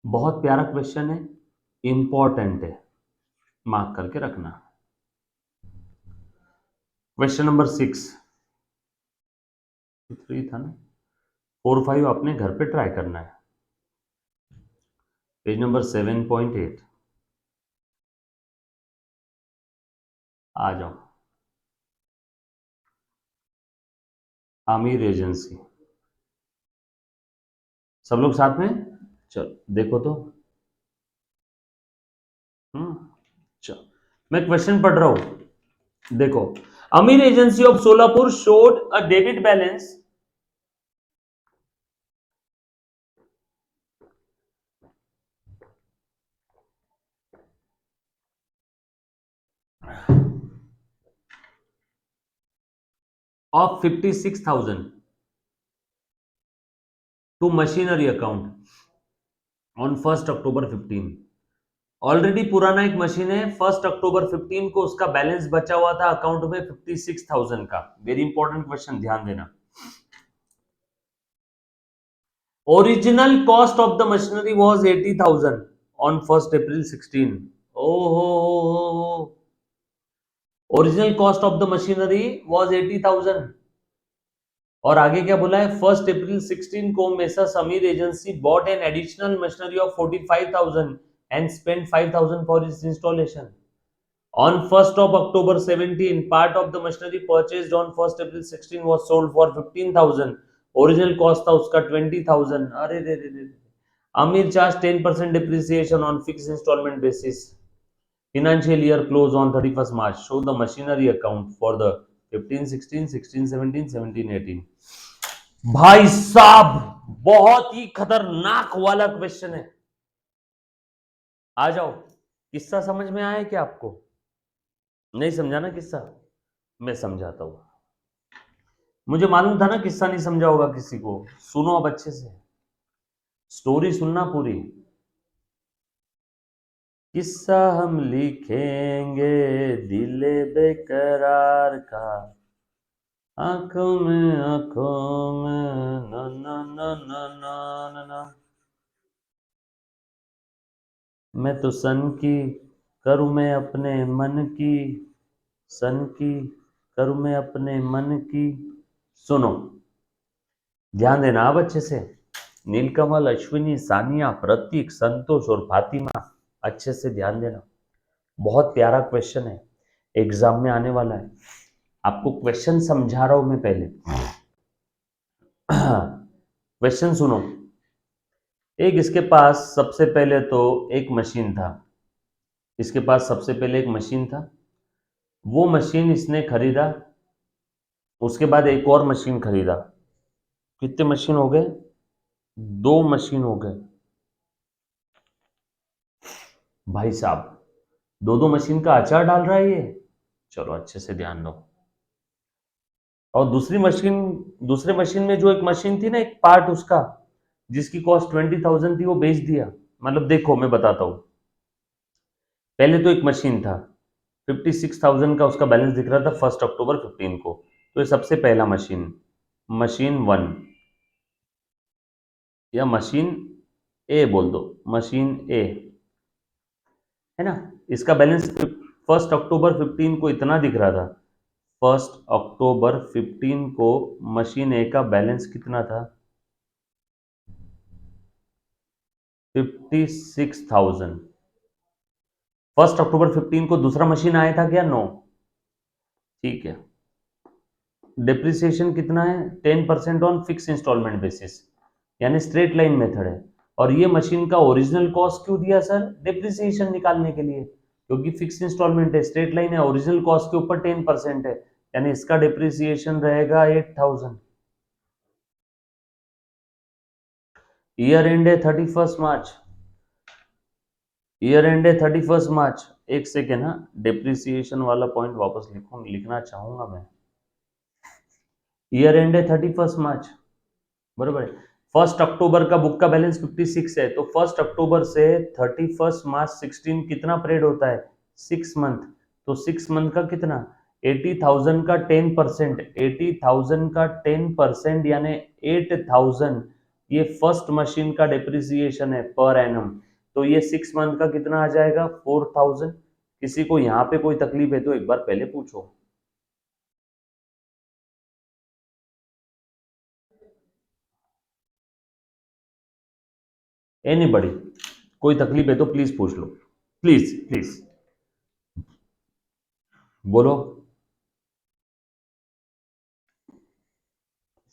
बहुत प्यारा क्वेश्चन है, इंपॉर्टेंट है, मार्क करके रखना। क्वेश्चन नंबर 6, 3 था ना, 4 5 आपने घर पे ट्राई करना है। पेज नंबर 7.8, आ जाओ। आमिर एजेंसी, सब लोग साथ में, चलो देखो तो। हम्म, चलो मैं क्वेश्चन पढ़ रहा हूं, देखो। अमीर agency of Solapur showed a debit balance of 56,000 to machinery account on 1st October 15। Already पुराना एक मशीन है, 1st October 15 को उसका बैलेंस बचा हुआ था अकाउंट में 56,000 का। वेरी इंपॉर्टेंट क्वेश्चन, ध्यान देना। Original cost of the machinery was 80,000 on 1st April 16। ओहो, original cost of the machinery was 80,000। और आगे क्या बोला है, 1st April 16 को Messrs Sameer agency bought an additional machinery of 45,000 and spend 5,000 for its installation. On 1st of October 17, part of the machinery purchased on 1st April 16 was sold for 15,000। Original cost था उसका 20,000। अरे रे रे रे, Aamir charge 10% depreciation on fixed installment basis। Financial year close on 31st March। Show the machinery account for the 15, 16, 16, 17, 17, 18। भाई साहब, बहुत ही खतरनाक वाला क्वेश्चन है। आ जाओ, किस्सा समझ में आया क्या आपको? नहीं समझा ना किस्सा? मैं समझाता हूं। मुझे मालूम था ना किस्सा नहीं समझा होगा किसी को। सुनो अब अच्छे से, स्टोरी सुनना पूरी। किस्सा हम लिखेंगे दिल बेकरार का, आंखों में ना ना ना ना ना ना ना। मैं तो सन की करूं मैं अपने मन की, सन की करूं मैं अपने मन की। सुनो, ध्यान देना अब अच्छे से। नीलकमल, अश्विनी, सानिया, प्रतीक, संतोष और फातिमा, अच्छे से ध्यान देना। बहुत प्यारा क्वेश्चन है, एग्जाम में आने वाला है। आपको क्वेश्चन समझा रहा हूं मैं पहले। क्वेश्चन सुनो। एक इसके पास सबसे पहले तो एक मशीन था, इसके पास सबसे पहले एक मशीन था। वो मशीन इसने खरीदा, उसके बाद एक और मशीन खरीदा। कितने मशीन हो गए? 2 मशीन हो गए। भाई साहब, दो दो मशीन का अचार डाल रहा है ये। चलो अच्छे से ध्यान दो। और दूसरे मशीन में जो एक मशीन थी ना, एक पार्ट उसका जिसकी कॉस्ट 20,000 थी, वो बेच दिया। मतलब देखो मैं बताता हूं, पहले तो एक मशीन था, 56,000 का उसका बैलेंस दिख रहा था 1st October 15 को। तो ये सबसे पहला मशीन, मशीन 1 या मशीन ए बोल दो, मशीन ए है ना। इसका बैलेंस 1st October 15 को इतना दिख रहा था। 1st October 15 को मशीन ए का बैलेंस कितना था? 56,000। 1st October 15 को दूसरा मशीन आया था क्या? नो। ठीक है, डिप्रिसिएशन कितना है? 10% ऑन फिक्स इंस्टॉलमेंट बेसिस, यानी स्ट्रेट लाइन मेथड है। और ये मशीन का ओरिजिनल कॉस्ट क्यों दिया सर? डिप्रिसिएशन निकालने के लिए, क्योंकि फिक्स इंस्टॉलमेंट है, स्ट्रेट लाइन है, ओरिजिनल कॉस्ट के ऊपर 10% है, यानी इसका डिप्रिसिएशन रहेगा 8,000। ईयर एंड है 31 मार्च, ईयर एंड है 31 मार्च। एक सेकेंड, हाँ, डिप्रिसिएशन वाला पॉइंट वापस लिखना चाहूंगा मैं। ईयर एंड है 31 मार्च, बरोबर है। 1st October का बुक का बैलेंस 56 है, तो 1st October से 31 मार्च 16 कितना पीरियड होता है? 6 मंथ। तो 6 मंथ का कितना? 80,000 का 10%, 80,000 का 10% यानी 8,000। ये फर्स्ट मशीन का डिप्रिसिएशन है पर एनम। तो ये 6 मंथ का कितना आ जाएगा 4000। किसी को यहाँ पे कोई तकलीफ है तो एक बार पहले पूछो। एनीबॉडी, कोई तकलीफ है तो प्लीज पूछ लो, प्लीज प्लीज बोलो।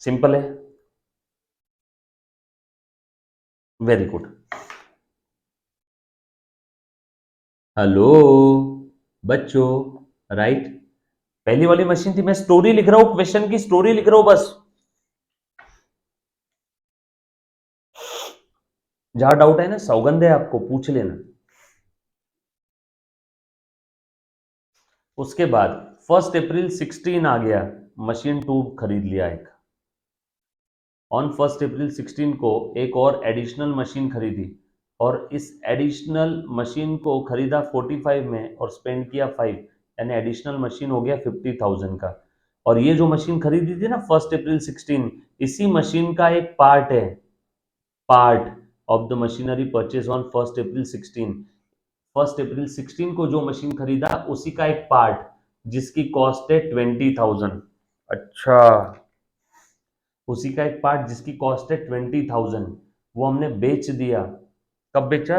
सिंपल है, वेरी गुड। हेलो बच्चों, राइट। पहली वाली मशीन थी, मैं स्टोरी लिख रहा हूं, क्वेश्चन की स्टोरी लिख रहा हूं बस। जहां डाउट है ना, सौगंध है आपको, पूछ लेना। उसके बाद 1 अप्रैल 16 आ गया, मशीन 2 खरीद लिया एक। ऑन 1 अप्रैल 16 को एक और एडिशनल मशीन खरीदी, और इस एडिशनल मशीन को खरीदा 45 में और स्पेंड किया 5, यानी एडिशनल मशीन हो गया 50,000 का। और ये जो मशीन खरीदी थी ना 1 अप्रैल 16, इसी मशीन का एक पार्ट है, part of the machinery purchase on 1 April 16। 1 April 16 को जो मशीन खरीदा उसी का एक पार्ट, जिसकी कॉस्ट है 20,000। अच्छा, उसी का एक पार्ट जिसकी कॉस्ट है 20,000, वो हमने बेच दिया। कब बेचा?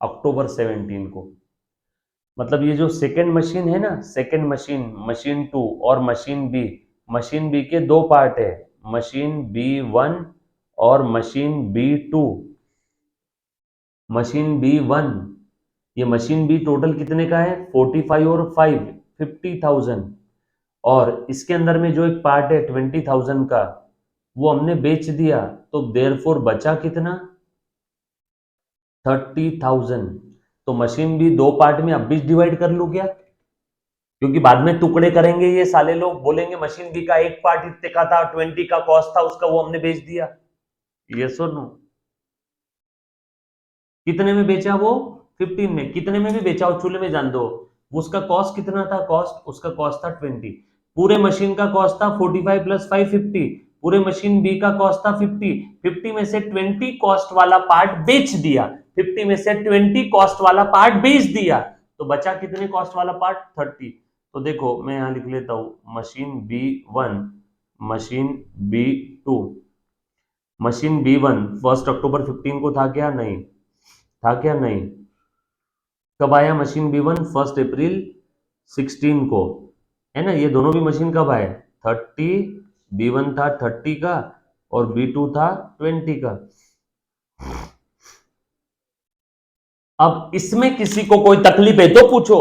अक्टूबर 17 को। मतलब ये जो सेकेंड मशीन है ना, सेकेंड मशीन, मशीन 2 और मशीन बी, मशीन बी के दो पार्ट है, मशीन B1 और मशीन B2। मशीन B1, ये मशीन बी टोटल कितने का है 45 और 5 50,000, और इसके अंदर में जो एक पार्ट है 20,000 का, वो हमने बेच दिया। तो देयरफॉर बचा कितना 30,000। तो मशीन भी दो पार्ट में अब भी डिवाइड कर लूं क्या? क्योंकि बाद में टुकड़े करेंगे ये साले लोग, बोलेंगे मशीन बी का एक पार्ट इतने का था, 20 का कॉस्ट था उसका, वो हमने बेच दिया। यस और नो? कितने में बेचा वो? 15 में। कितने में भी बेचा हो, चूल्हे में जान दो, वो उसका कॉस्ट कितना था, कॉस्ट उसका कॉस्ट था 20। पूरे मशीन का कॉस्ट था 45 प्लस 5 50। पूरे मशीन बी का कॉस्ट था 50। 50 में से 20 कॉस्ट वाला पार्ट बेच दिया, 50 में से 20 कॉस्ट वाला पार्ट बेच दिया, तो बचा कितने कॉस्ट वाला पार्ट 30। तो देखो मैं यहां लिख लेता हूं, machine B1, machine B2। Machine B1 1 अक्टूबर 15 को था क्या? नहीं था क्या? नहीं। कब आया मशीन B1? 1 अप्रैल 16 को, है ना। ये दोनों भी मशीन कब आए? 30, B1 था 30 का और B2 था 20 का। अब इसमें किसी को कोई तकलीफ है तो पूछो।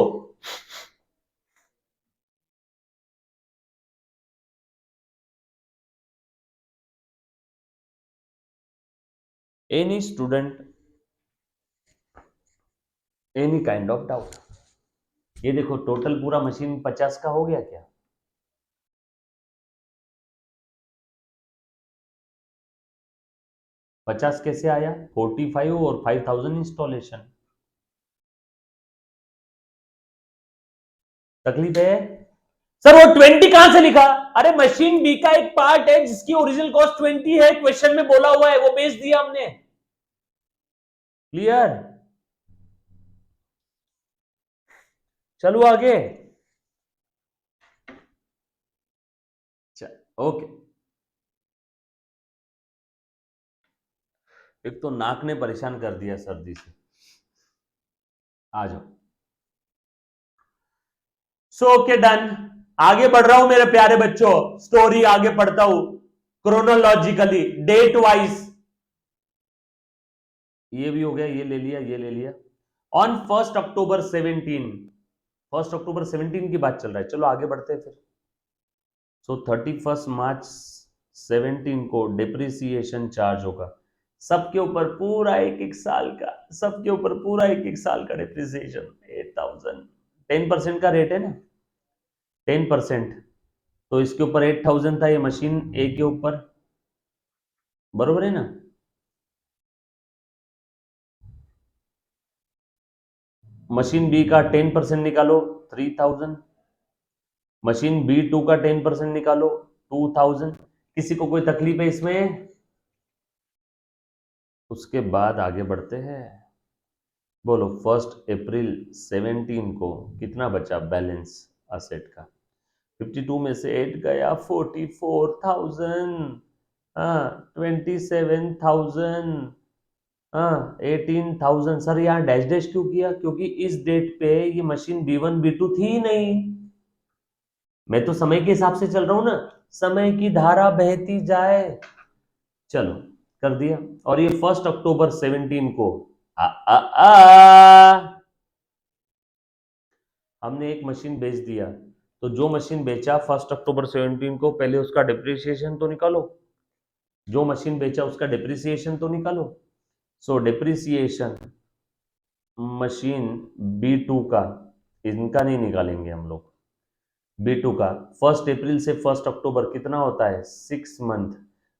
Any student, any kind of doubt. ये देखो टोटल पूरा मशीन 50 का हो गया क्या? 50 कैसे आया? 45 और 5,000 इंस्टॉलेशन। तकलीफ है? सर वो 20 कहां से लिखा? अरे मशीन बी का एक पार्ट है जिसकी ओरिजिनल कॉस्ट 20 है, क्वेश्चन में बोला हुआ है, वो बेच दिया हमने। क्लियर? चलो आगे। ओके। एक तो नाक ने परेशान कर दिया सर्दी से। आ जाओ। So okay done. आगे बढ़ रहा हूं मेरे प्यारे बच्चों, स्टोरी आगे पढ़ता हूं क्रोनोलॉजिकली, डेट वाइज। ये भी हो गया, ये ले लिया, ये ले लिया। ऑन 1 अक्टूबर 17, 1 अक्टूबर 17 की बात चल रहा है, चलो आगे बढ़ते हैं फिर। सो 31 मार्च 17 को डिप्रिसिएशन चार्ज होगा सबके ऊपर, पूरा एक एक साल का, सबके ऊपर पूरा एक एक साल का डिप्रिसिएशन 8,000। 10% का रेट है ना, 10%। तो इसके ऊपर 8,000 था, ये मशीन ए के ऊपर, बरोबर है ना। मशीन बी का 10% निकालो 3,000, मशीन B2 का 10% निकालो 2,000। किसी को कोई तकलीफ है इसमें? उसके बाद आगे बढ़ते हैं। बोलो 1 अप्रैल 17 को कितना बचा बैलेंस असेट का? 52 में से 8 गया, 44,000। हाँ, 27,000। हाँ, 18,000। सर यहाँ डैश डैश क्यों किया? क्योंकि इस डेट पे ये मशीन B1 B2 थी ही नहीं। मैं तो समय के हिसाब से चल रहा हूं ना, समय की धारा बहती जाए। चलो, कर दिया। और ये 1 अक्टूबर 17 को आ, आ, आ, हमने एक मशीन बेच दिया। तो जो मशीन बेचा 1 अक्टूबर 17 को, पहले उसका डिप्रिसिएशन तो निकालो। जो मशीन बेचा उसका डिप्रिसिएशन तो निकालो। सो डिप्रिसिएशन मशीन B2 का, इनका नहीं निकालेंगे हम लोग। B2 का 1 अप्रैल से 1 अक्टूबर कितना होता है? 6 मंथ।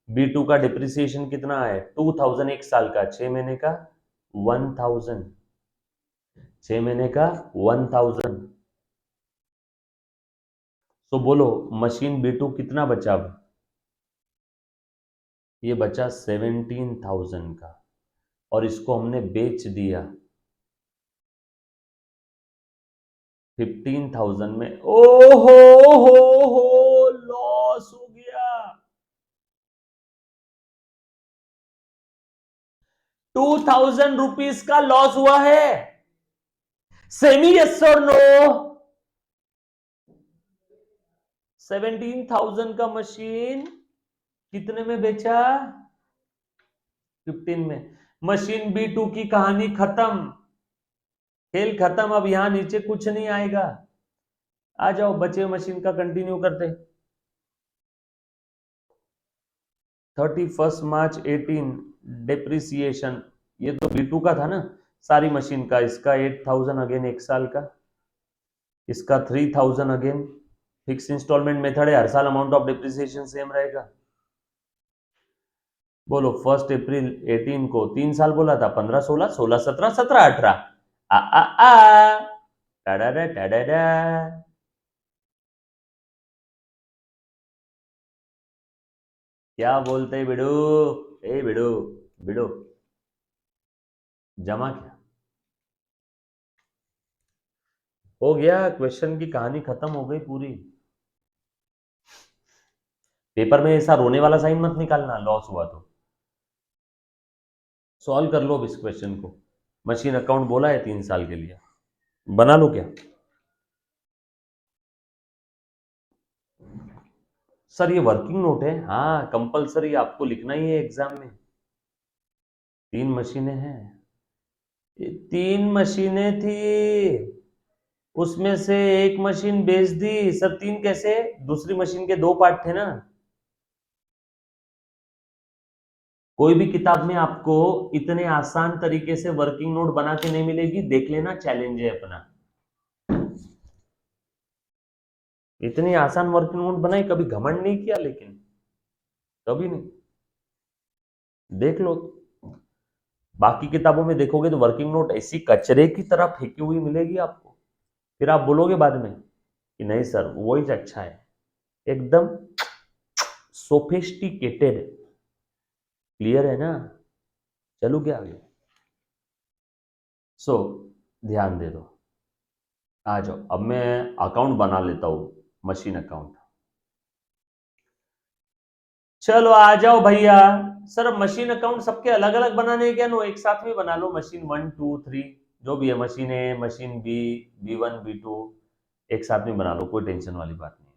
B2 का डिप्रिसिएशन कितना है? 2000 एक साल का, 6 महीने का 1000। 6 महीने का 1000। तो बोलो मशीन B2 कितना बचा अब? ये बचा 17,000 का, और इसको हमने बेच दिया 15,000 में। हो लॉस हो गया। 2,000 रुपीज का लॉस हुआ है। सेमी यस और नो? 17,000 का मशीन कितने में बेचा? 15 में। मशीन B2 की कहानी खत्म, खेल खत्म। अब यहां नीचे कुछ नहीं आएगा। आ जाओ बचे मशीन का कंटिन्यू करते। 31 मार्च 18 डिप्रिसिएशन, ये तो B2 का था ना, सारी मशीन का। इसका 8,000 अगेन एक साल का, इसका 3,000 अगेन। फिक्स इंस्टॉलमेंट मेथड है, हर साल अमाउंट ऑफ डिप्रिसिएशन सेम रहेगा। बोलो 1 अप्रैल 18 को, 3 साल बोला था, 15 16 16 17 17 18। आ आ आ टाडा टाडा। क्या बोलते बिडू? ए बिडू, बिडू, जमा क्या हो गया? क्वेश्चन की कहानी खत्म हो गई पूरी। पेपर में ऐसा रोने वाला साइन मत निकालना लॉस हुआ तो। सॉल्व कर लो अब इस क्वेश्चन को। मशीन अकाउंट बोला है 3 साल के लिए, बना लो क्या? सर ये वर्किंग नोट है, हाँ कंपलसरी आपको लिखना ही है एग्जाम में। 3 मशीनें हैं, ये 3 मशीनें थी, उसमें से एक मशीन बेच दी। सर 3 कैसे? दूसरी मशीन के 2 पार्ट थे ना। कोई भी किताब में आपको इतने आसान तरीके से वर्किंग नोट बना के नहीं मिलेगी, देख लेना, चैलेंज है अपना। इतनी आसान वर्किंग नोट बनाई, कभी घमंड नहीं किया लेकिन, कभी नहीं। देख लो, बाकी किताबों में देखोगे तो वर्किंग नोट ऐसी कचरे की तरह फेंकी हुई मिलेगी आपको। फिर आप बोलोगे बाद में कि नहीं सर वही अच्छा है, एकदम सोफिस्टिकेटेड। क्लियर है ना? चलो क्या आगे? सो ध्यान दे दो। आ जाओ, अब मैं अकाउंट बना लेता हूं, मशीन अकाउंट। चलो आ जाओ भैया। सर अब मशीन अकाउंट सबके अलग अलग बनाने हैं क्या? नो, एक साथ में बना लो, मशीन 1 2 3 जो भी है, मशीन ए, मशीन बी, B1 B2, एक साथ में बना लो, कोई टेंशन वाली बात नहीं।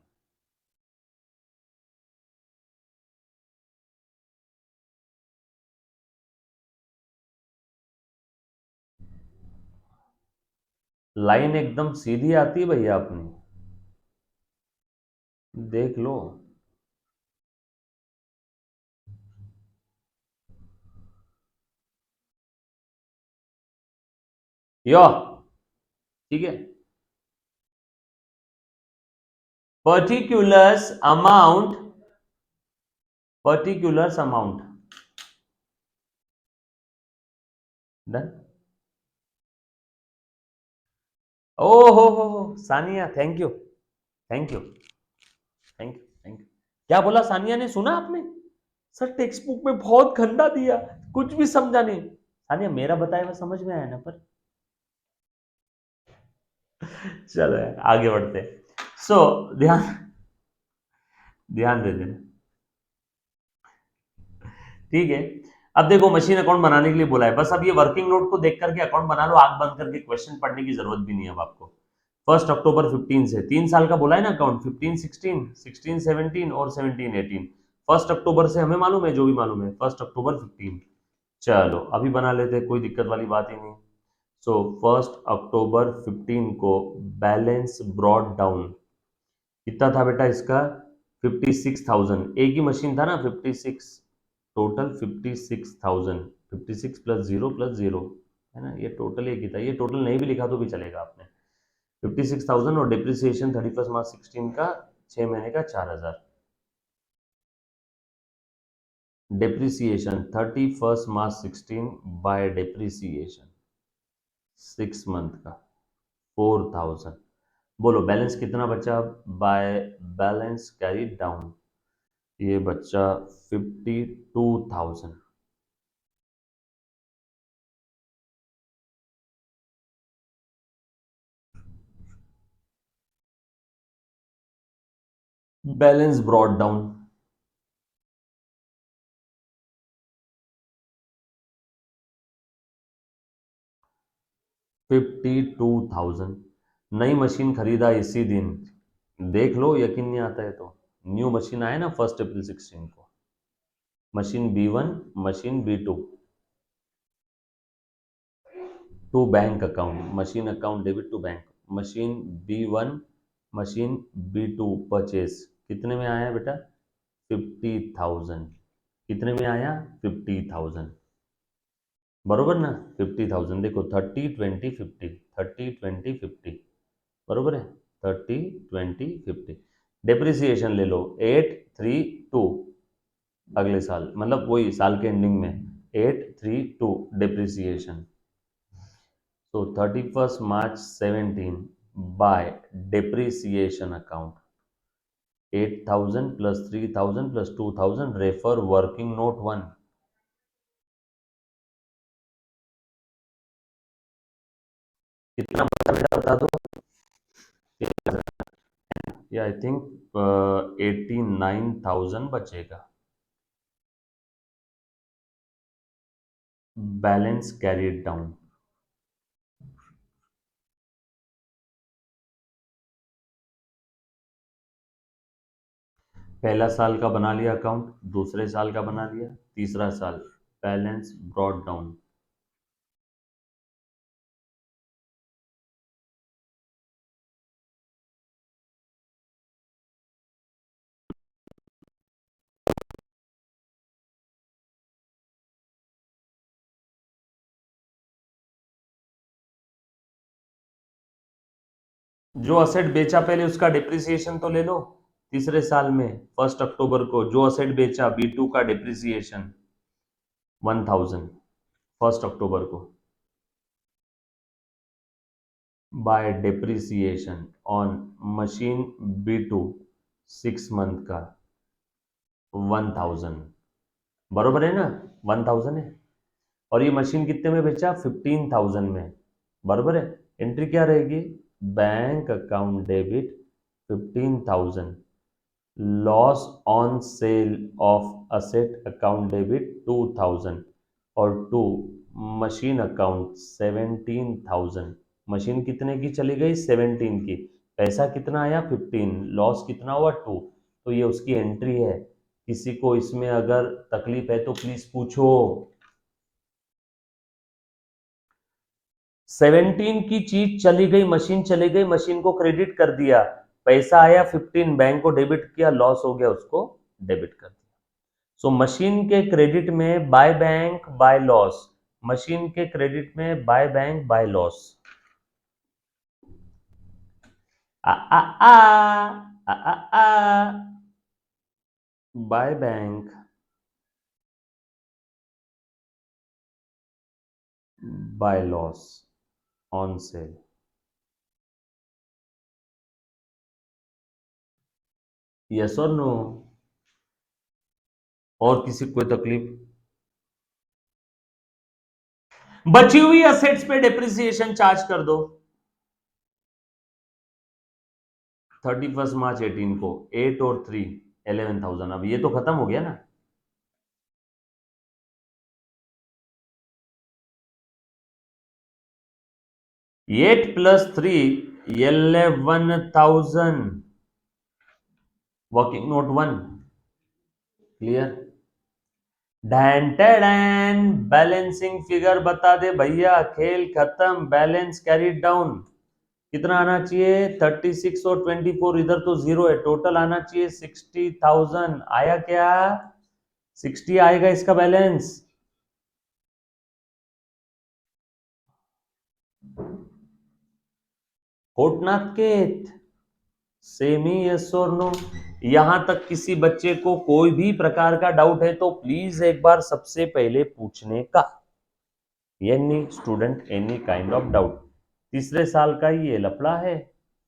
लाइन एकदम सीधी आती है भैया अपनी, देख लो। यो, ठीक है। Particulars amount, particulars amount, done. ओ हो, Sania thank you, thank you, thank you, thank you. क्या बोला सानिया ने, सुना आपने? सर टेक्स्ट बुक में बहुत गंदा दिया। कुछ भी समझा नहीं। सानिया मेरा बताया हुआ समझ में आया ना? पर चलो यार, आगे बढ़ते हैं। सो ध्यान ध्यान दे देना, ठीक है। अब देखो मशीन अकाउंट बनाने के लिए बोला है, बस अब ये वर्किंग नोट को देख करके अकाउंट बना लो, आंख बंद करके, क्वेश्चन पढ़ने की जरूरत भी नहीं है अब आपको। 1 अक्टूबर 15 से 3 साल का बोला है ना अकाउंट, 15 16, 16 17 और 17 18। 1 अक्टूबर से हमें मालूम है, जो भी मालूम है, 1 अक्टूबर 15। चलो अभी बना लेते हैं, कोई दिक्कत वाली बात ही नहीं। सो 1 अक्टूबर 15 को बैलेंस ब्रॉड डाउन कितना था बेटा इसका? 56,000। एक ही मशीन था ना, 56, total 56,000। 56 plus zero plus zero, है ना, ये टोटल एक ही था। ये टोटल नहीं भी लिखा तो भी चलेगा आपने। 56,000 और डिप्रिसिएशन 31 मार्च 16 का 6 महीने का 4,000। डिप्रिसिएशन 31 मार्च 16 बाय डिप्रिसिएशन 6 मंथ का 4,000। बोलो बैलेंस कितना बचा? बाय बैलेंस कैरी डाउन ये बच्चा 52,000। Balance brought down 52,000। नई मशीन खरीदा इसी दिन, देख लो यकीन नहीं आता है तो। न्यू मशीन आया ना 1 अप्रैल 16 को। Machine B1, machine B2, to bank account, machine account debit to bank. Machine B1, machine B2 purchase कितने में आया बेटा? 50,000। कितने में आया? 50,000। बरोबर ना? 50,000। देखो 30 20 50, 30 20 50, बरोबर है। 30 20 50। डेप्रिसिएशन ले लो 832, अगले साल मतलब वही साल के एंडिंग में 832 डेप्रिसिएशन। तो 31 मार्च 17 by depreciation account 8,000 plus 3,000 plus 2,000 refer working note 1। कितना बचा बेटा बता दो? या आई थिंक 89,000 बचेगा। Balance carried down. पहला साल का बना लिया अकाउंट, दूसरे साल का बना लिया, तीसरा साल बैलेंस ब्रॉड डाउन। जो असेट बेचा पहले उसका डिप्रिसिएशन तो ले लो। तीसरे साल में 1 अक्टूबर को जो असेट बेचा B2 का डिप्रिसिएशन 1,000 1 अक्टूबर को by depreciation on machine B2 6 month का 1,000। बरोबर है ना? 1,000 है। और ये मशीन कितने में बेचा? 15,000 में। बरोबर है। एंट्री क्या रहेगी? Bank account debit 15,000, loss on sale of asset account debit 2,000, और टू मशीन अकाउंट 17,000। मशीन कितने की चली गई? 17 की। पैसा कितना आया? 15। लॉस कितना हुआ? 2। तो ये उसकी एंट्री है। किसी को इसमें अगर तकलीफ है तो प्लीज पूछो। 17 की चीज चली गई, मशीन चली गई, मशीन को क्रेडिट कर दिया, पैसा आया 15, बैंक को डेबिट किया, लॉस हो गया, उसको डेबिट कर दिया। सो मशीन के क्रेडिट में by bank by loss, machine के क्रेडिट में बाय बैंक बाय लॉस। आ आ आ आ आ आ by bank by loss on sale. Yes और नो? और किसी को कोई तकलीफ? बची हुई असेट्स पे डेप्रिसिएशन चार्ज कर दो 31 मार्च 18 को 8 और 3 11,000। अब ये तो खत्म हो गया ना। 8 + 3 11,000 working note 1 clear. Dan balancing figure बता दे भैया, खेल खत्म, बैलेंस कैरी डाउन। कितना आना चाहिए 36 और 24, इधर तो जीरो है, टोटल आना चाहिए 60,000। आया क्या 60 आएगा इसका बैलेंस। कोटनाथ सेमी यस और नो। यहां तक किसी बच्चे को कोई भी प्रकार का डाउट है तो प्लीज एक बार सबसे पहले पूछने का। Any student any kind of doubt. तीसरे साल का ये लफड़ा है,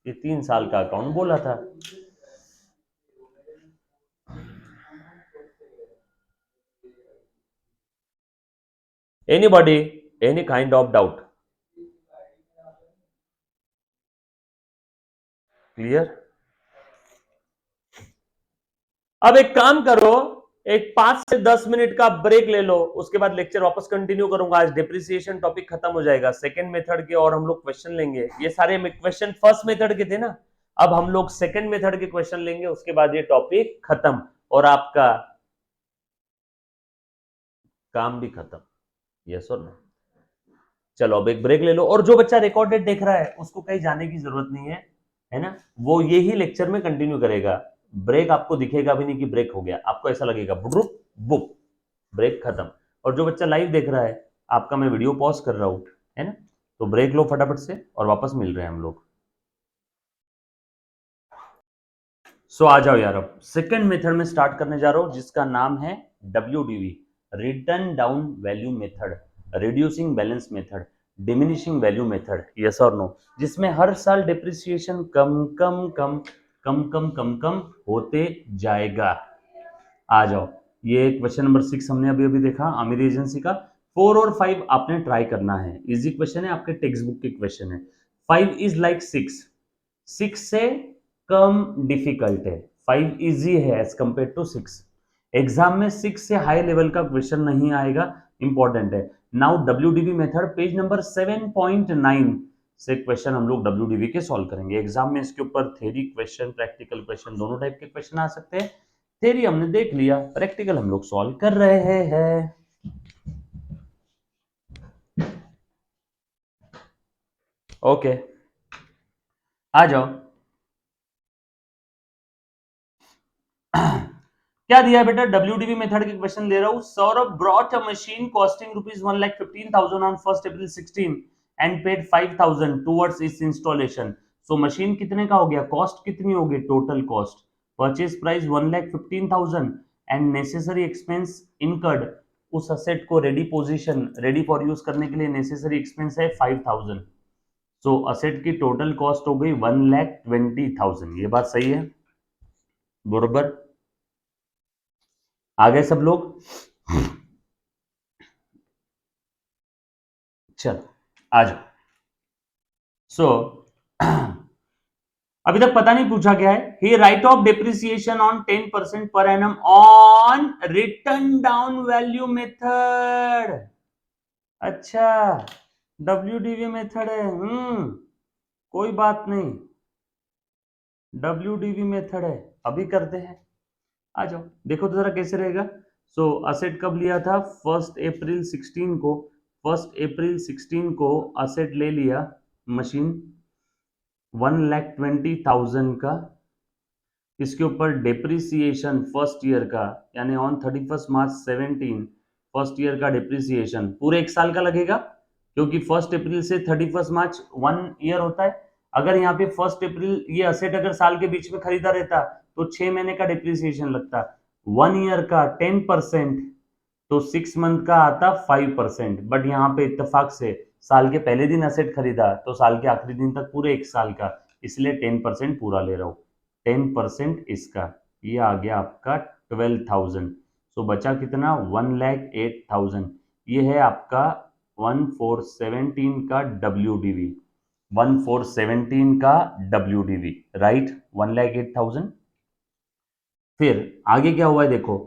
ये 3 साल का अकाउंट बोला था। Anybody any kind of doubt clear. अब एक काम करो, एक 5 से 10 मिनट का ब्रेक ले लो, उसके बाद लेक्चर वापस कंटिन्यू करूंगा। आज डिप्रिसिएशन टॉपिक खत्म हो जाएगा, सेकंड मेथड के और हम लोग क्वेश्चन लेंगे। ये सारे क्वेश्चन फर्स्ट मेथड के थे ना, अब हम लोग सेकंड मेथड के क्वेश्चन लेंगे, उसके बाद ये टॉपिक खत्म और आपका काम भी खत्म। यस और नो। चलो अब एक ब्रेक ले लो, और जो बच्चा रिकॉर्डेड देख रहा है उसको कहीं जाने की जरूरत नहीं है ना, वो यही लेक्चर में कंटिन्यू करेगा। ब्रेक आपको दिखेगा भी नहीं कि ब्रेक हो गया, आपको ऐसा लगेगा बुप बुप ब्रेक खत्म। और जो बच्चा लाइव देख रहा है, आपका मैं वीडियो पॉज कर रहा हूं, है ना, तो ब्रेक लो फटाफट से और वापस मिल रहे हैं हम लोग। सो आ जाओ यार, अब सेकंड मेथड में स्टार्ट करने जा रहा हूं जिसका नाम है WDV, return down value method, reducing balance method, diminishing value method. Yes और नो, जिसमें हर साल डिप्रिसिएशन कम कम कम कम कम कम कम होते जाएगा। आ जाओ, ये क्वेश्चन नंबर 6 हमने अभी अभी देखा आमिर एजेंसी का। 4 और 5 आपने ट्राई करना है, इजी क्वेश्चन है, आपके टेक्स्ट बुक के क्वेश्चन है। 5 इज लाइक 6, 6 से कम डिफिकल्ट है, 5 इजी है एज कंपेयर टू 6। एग्जाम में 6 से हाई लेवल का क्वेश्चन नहीं आएगा, इंपॉर्टेंट है। Now WDV method page number 7.9 से क्वेश्चन हम लोग WDV के सॉल्व करेंगे। एग्जाम में इसके ऊपर थ्योरी क्वेश्चन, प्रैक्टिकल क्वेश्चन, दोनों टाइप के क्वेश्चन आ सकते हैं। थ्योरी हमने देख लिया, प्रैक्टिकल हम लोग सॉल्व कर रहे हैं। ओके आ जाओ। क्या दिया है बेटा, WDV मेथड के क्वेश्चन ले रहा हूं। Saurabh brought a machine costing ₹1,15,000 on 1 April 16 and paid 5,000 towards it's installation. So machine कितने का हो गया, कॉस्ट कितनी होगी, total cost purchase price 1,15,000 and necessary expense incurred, उस असेट को ready position ready for use करने के लिए नेसेसरी एक्सपेंस है 5,000। सो असेट की टोटल कॉस्ट हो गई 1,20,000। ये बात सही है बरोबर। आ गए सब लोग। चलो आ जाओ। सो अभी तक पता नहीं पूछा गया है। He write off depreciation on 10% पर annum on written down value method. अच्छा, WDV मेथड है, कोई बात नहीं, WDV मेथड है, अभी करते हैं। आ जाओ देखो तो जरा कैसे रहेगा। सो असेट कब लिया था, 1 अप्रैल 16 को, 1 अप्रैल 16 को असेट ले लिया मशीन 1,20,000 का। इसके ऊपर डिप्रिसिएशन फर्स्ट ईयर का, यानी ऑन 31 मार्च 17 फर्स्ट ईयर का डिप्रिसिएशन पूरे 1 साल का लगेगा, क्योंकि 1 अप्रैल से 31 मार्च 1 ईयर होता है। अगर यहाँ पे 1 अप्रैल ये असेट अगर साल के बीच में खरीदा रहता तो 6 महीने का डिप्रिसिएशन लगता, 1 ईयर का 10%, तो 6 मंथ का आता 5%। बट यहाँ पे इत्तेफाक से साल के पहले दिन असेट खरीदा तो साल के आखिरी दिन तक पूरे 1 साल का, इसलिए 10% पूरा ले रहा हूँ। 10% इसका, ये आ गया आपका 12,000। तो बचा कितना 1,08,000। ये है आपका 1417 का WDV, 1417 का WDV, राइट, 1,08,000। फिर आगे क्या हुआ है देखो,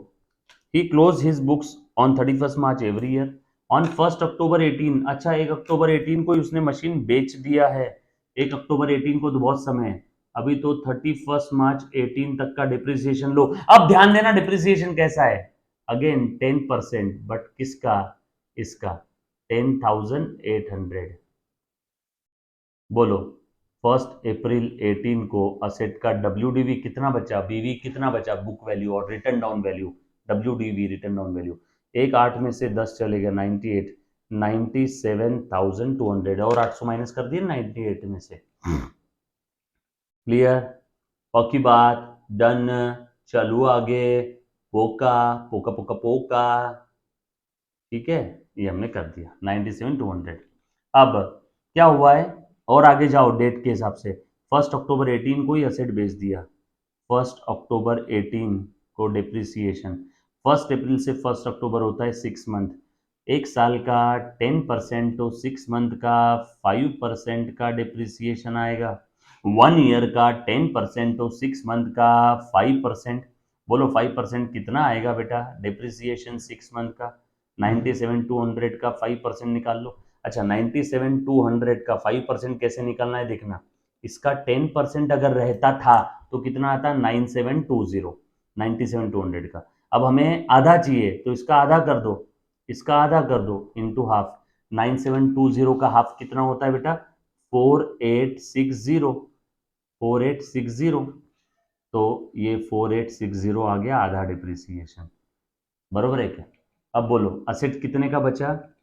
he close his books on 31 मार्च एवरी ईयर, ऑन 1 अक्टूबर 18, अच्छा 1 अक्टूबर 18 को ही उसने मशीन बेच दिया है, 1 अक्टूबर 18 को तो बहुत समय है, अभी तो 31 मार्च 18 तक का डिप्रिसिएशन लो। अब ध्यान देना डिप्रिसिएशन कैसा है, अगेन 10%, बट किसका, इसका 10,800। बोलो 1 अप्रैल 18 को असेट का WDV कितना बचा, BV कितना बचा, बुक वैल्यू और return down value, WDV return down value, एक 8 में से 10 चलेगा 98, 97,200, और 800 माइनस कर दिए 98 में से। क्लियर, पक्की बात, डन, चलो आगे, पोका पोका पोका पोका, ठीक है, ये हमने कर दिया 97,200। अब क्या हुआ है, और आगे जाओ डेट के हिसाब से, 1 अक्टूबर 18 को ही असेट बेच दिया, 1 अक्टूबर 18 को डिप्रिसिएशन, 1 अप्रैल से 1 अक्टूबर होता है 6 मंथ, एक साल का 10% तो 6 मंथ का 5% का डिप्रिसिएशन आएगा, 1 ईयर का 10% तो 6 मंथ का 5%, बोलो 5% कितना आएगा बेटा डिप्रिसिएशन 6 मंथ का, 97,200 का 5% निकाल लो। अच्छा 97,200 का 5% कैसे निकालना है देखना, इसका 10% अगर रहता था तो कितना आता, 9720, 97,200 का, अब हमें आधा चाहिए तो इसका आधा कर दो, इसका आधा कर दो इंटू हाफ, 9720 का हाफ कितना होता है बेटा, 4860, 4860, तो ये 4860 आ गया आधा डिप्रिसिएशन, बरोबर है क्या। अब बोलो असेट कितने का बचा,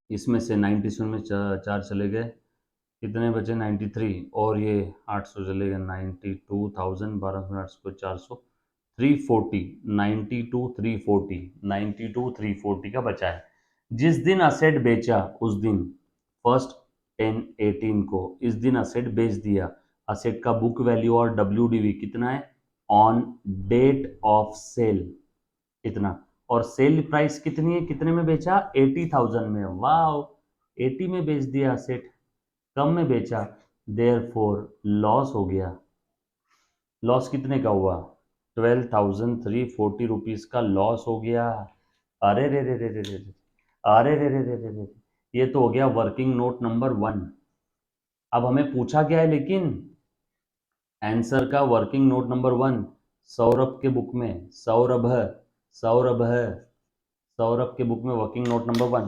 इसमें से 97 में चार चले गए, कितने बचे 93, और ये 800 चले गए, 92,000, 1200 800 400, 340, 92,340, 92,340 का बचा है। जिस दिन असेट बेचा उस दिन 1 10 18 को, इस दिन असेट बेच दिया, असेट का बुक वैल्यू और WDV कितना है, ऑन डेट ऑफ सेल इतना, और सेल प्राइस कितनी है, कितने में बेचा, 80,000 में, वाह 80 में बेच दिया असेट, कम में बेचा, देयरफॉर लॉस हो गया, लॉस कितने का हुआ, 12,340 रुपीज का लॉस हो गया। अरे रे रे रे रे रे रे, अरे रे रे रे रे रे, ये तो हो गया वर्किंग नोट नंबर 1। अब हमें पूछा क्या है लेकिन, आंसर का वर्किंग नोट नंबर 1, सौरभ के बुक में, सौरभ, सौरभ, सौरभ के बुक में वर्किंग नोट नंबर 1,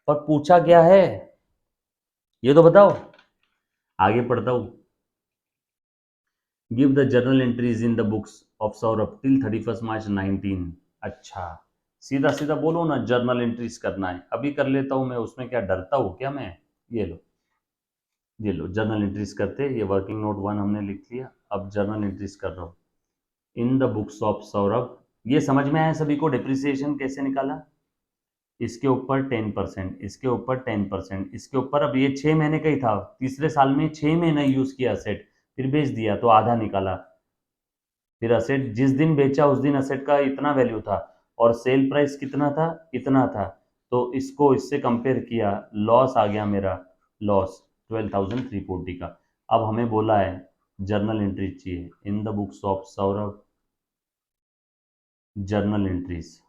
पर पूछा क्या है ये तो बताओ, आगे पढ़ता हूं, give the journal entries in the books of Saurabh till 31 मार्च 19, अच्छा सीधा सीधा बोलो ना, जर्नल एंट्रीज करना है, अभी कर लेता हूं मैं, उसमें क्या डरता हूं क्या मैं, ये लो, ये लो जर्नल एंट्रीज करते, ये वर्किंग नोट 1 हमने लिख लिया, अब जर्नल एंट्रीज कर रहा हूं, in the books of Saurabh, ये समझ में आया सभी को डिप्रिसिएशन कैसे निकाला, इसके ऊपर 10%, इसके ऊपर 10%, इसके ऊपर, अब ये 6 महीने का ही था, तीसरे साल में 6 महीने यूज किया असेट, फिर बेच दिया तो आधा निकाला, फिर असेट जिस दिन बेचा उस दिन असेट का इतना वैल्यू था, और सेल प्राइस कितना था, इतना था, तो इसको इससे कंपेयर किया, लॉस आ गया मेरा, लॉस 12,340 का। अब हमें बोला है जर्नल एंट्री चाहिए, in the books of Saurabh journal entries,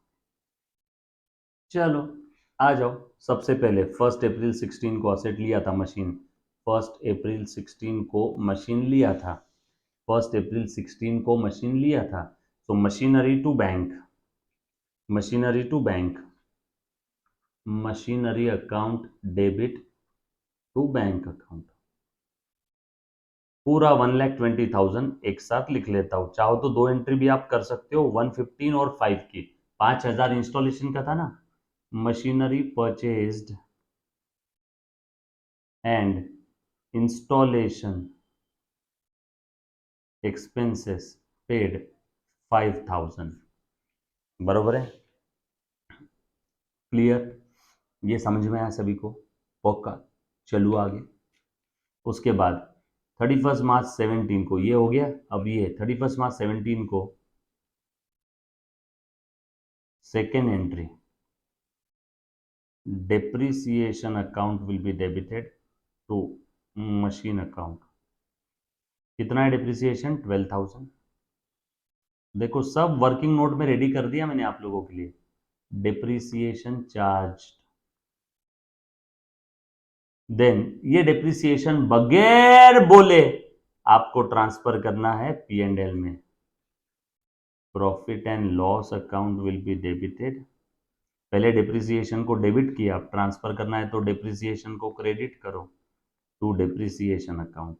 चलो आ जाओ, सबसे पहले 1 अप्रैल 16 को असेट लिया था मशीन, 1 अप्रैल 16 को मशीन लिया था, 1 अप्रैल 16 को मशीन लिया था, तो machinery to bank, machinery to bank, machinery account debit to bank account, पूरा 1,20,000 एक साथ लिख लेता हूं, चाहो तो दो एंट्री भी आप कर सकते हो, 115 और 5 की, 5,000 इंस्टॉलेशन का था ना, machinery purchased and installation expenses paid 5,000, बरोबर है, क्लियर, ये समझ में आया सभी को, पक्का, चलो आगे, उसके बाद 31 मार्च 17 को ये हो गया, अब ये 31 मार्च 17 को second entry, depreciation account will be debited to machine account. कितना है depreciation? 12,000. देखो सब वर्किंग नोट में रेडी कर दिया मैंने आप लोगों के लिए. depreciation charged, देन ये depreciation बगैर बोले आपको ट्रांसफर करना है P&L में. Profit and loss account will be debited. पहले डेप्रिसिएशन को डेबिट किया, अब ट्रांसफर करना है तो डेप्रिसिएशन को क्रेडिट करो to depreciation account.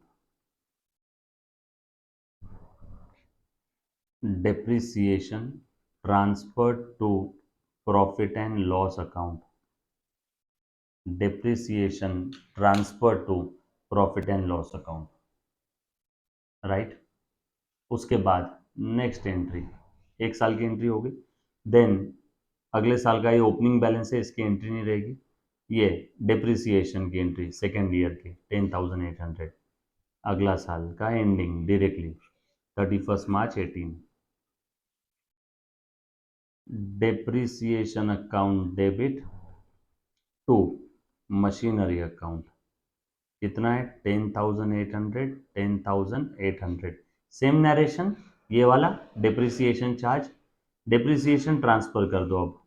Depreciation transfer to profit and loss account. Depreciation transfer to profit and loss account, right. उसके बाद नेक्स्ट एंट्री, एक साल की एंट्री होगी. देन अगले साल का ये ओपनिंग बैलेंस है, इसकी एंट्री नहीं रहेगी. ये डेप्रिसिएशन की एंट्री सेकेंड ईयर की 10,800. अगला साल का ending directly 31 March 18. Depreciation account debit to machinery account. कितना है? 10,800. 10,800. सेम नरेशन, ये वाला डेप्रिसिएशन चार्ज. डेप्रिसिएशन ट्रांसफर कर दो अब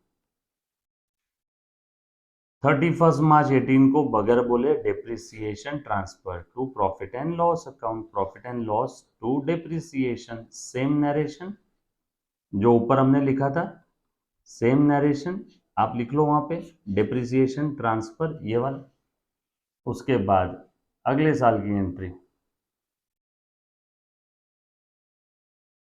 31 मार्च 18 को बगैर बोले depreciation transfer to profit and loss account. Profit and loss to depreciation, same narration जो ऊपर हमने लिखा था, सेम नरेशन आप लिख लो वहां पे. डेप्रिसिएशन ट्रांसफर ये वाला. उसके बाद अगले साल की एंट्री,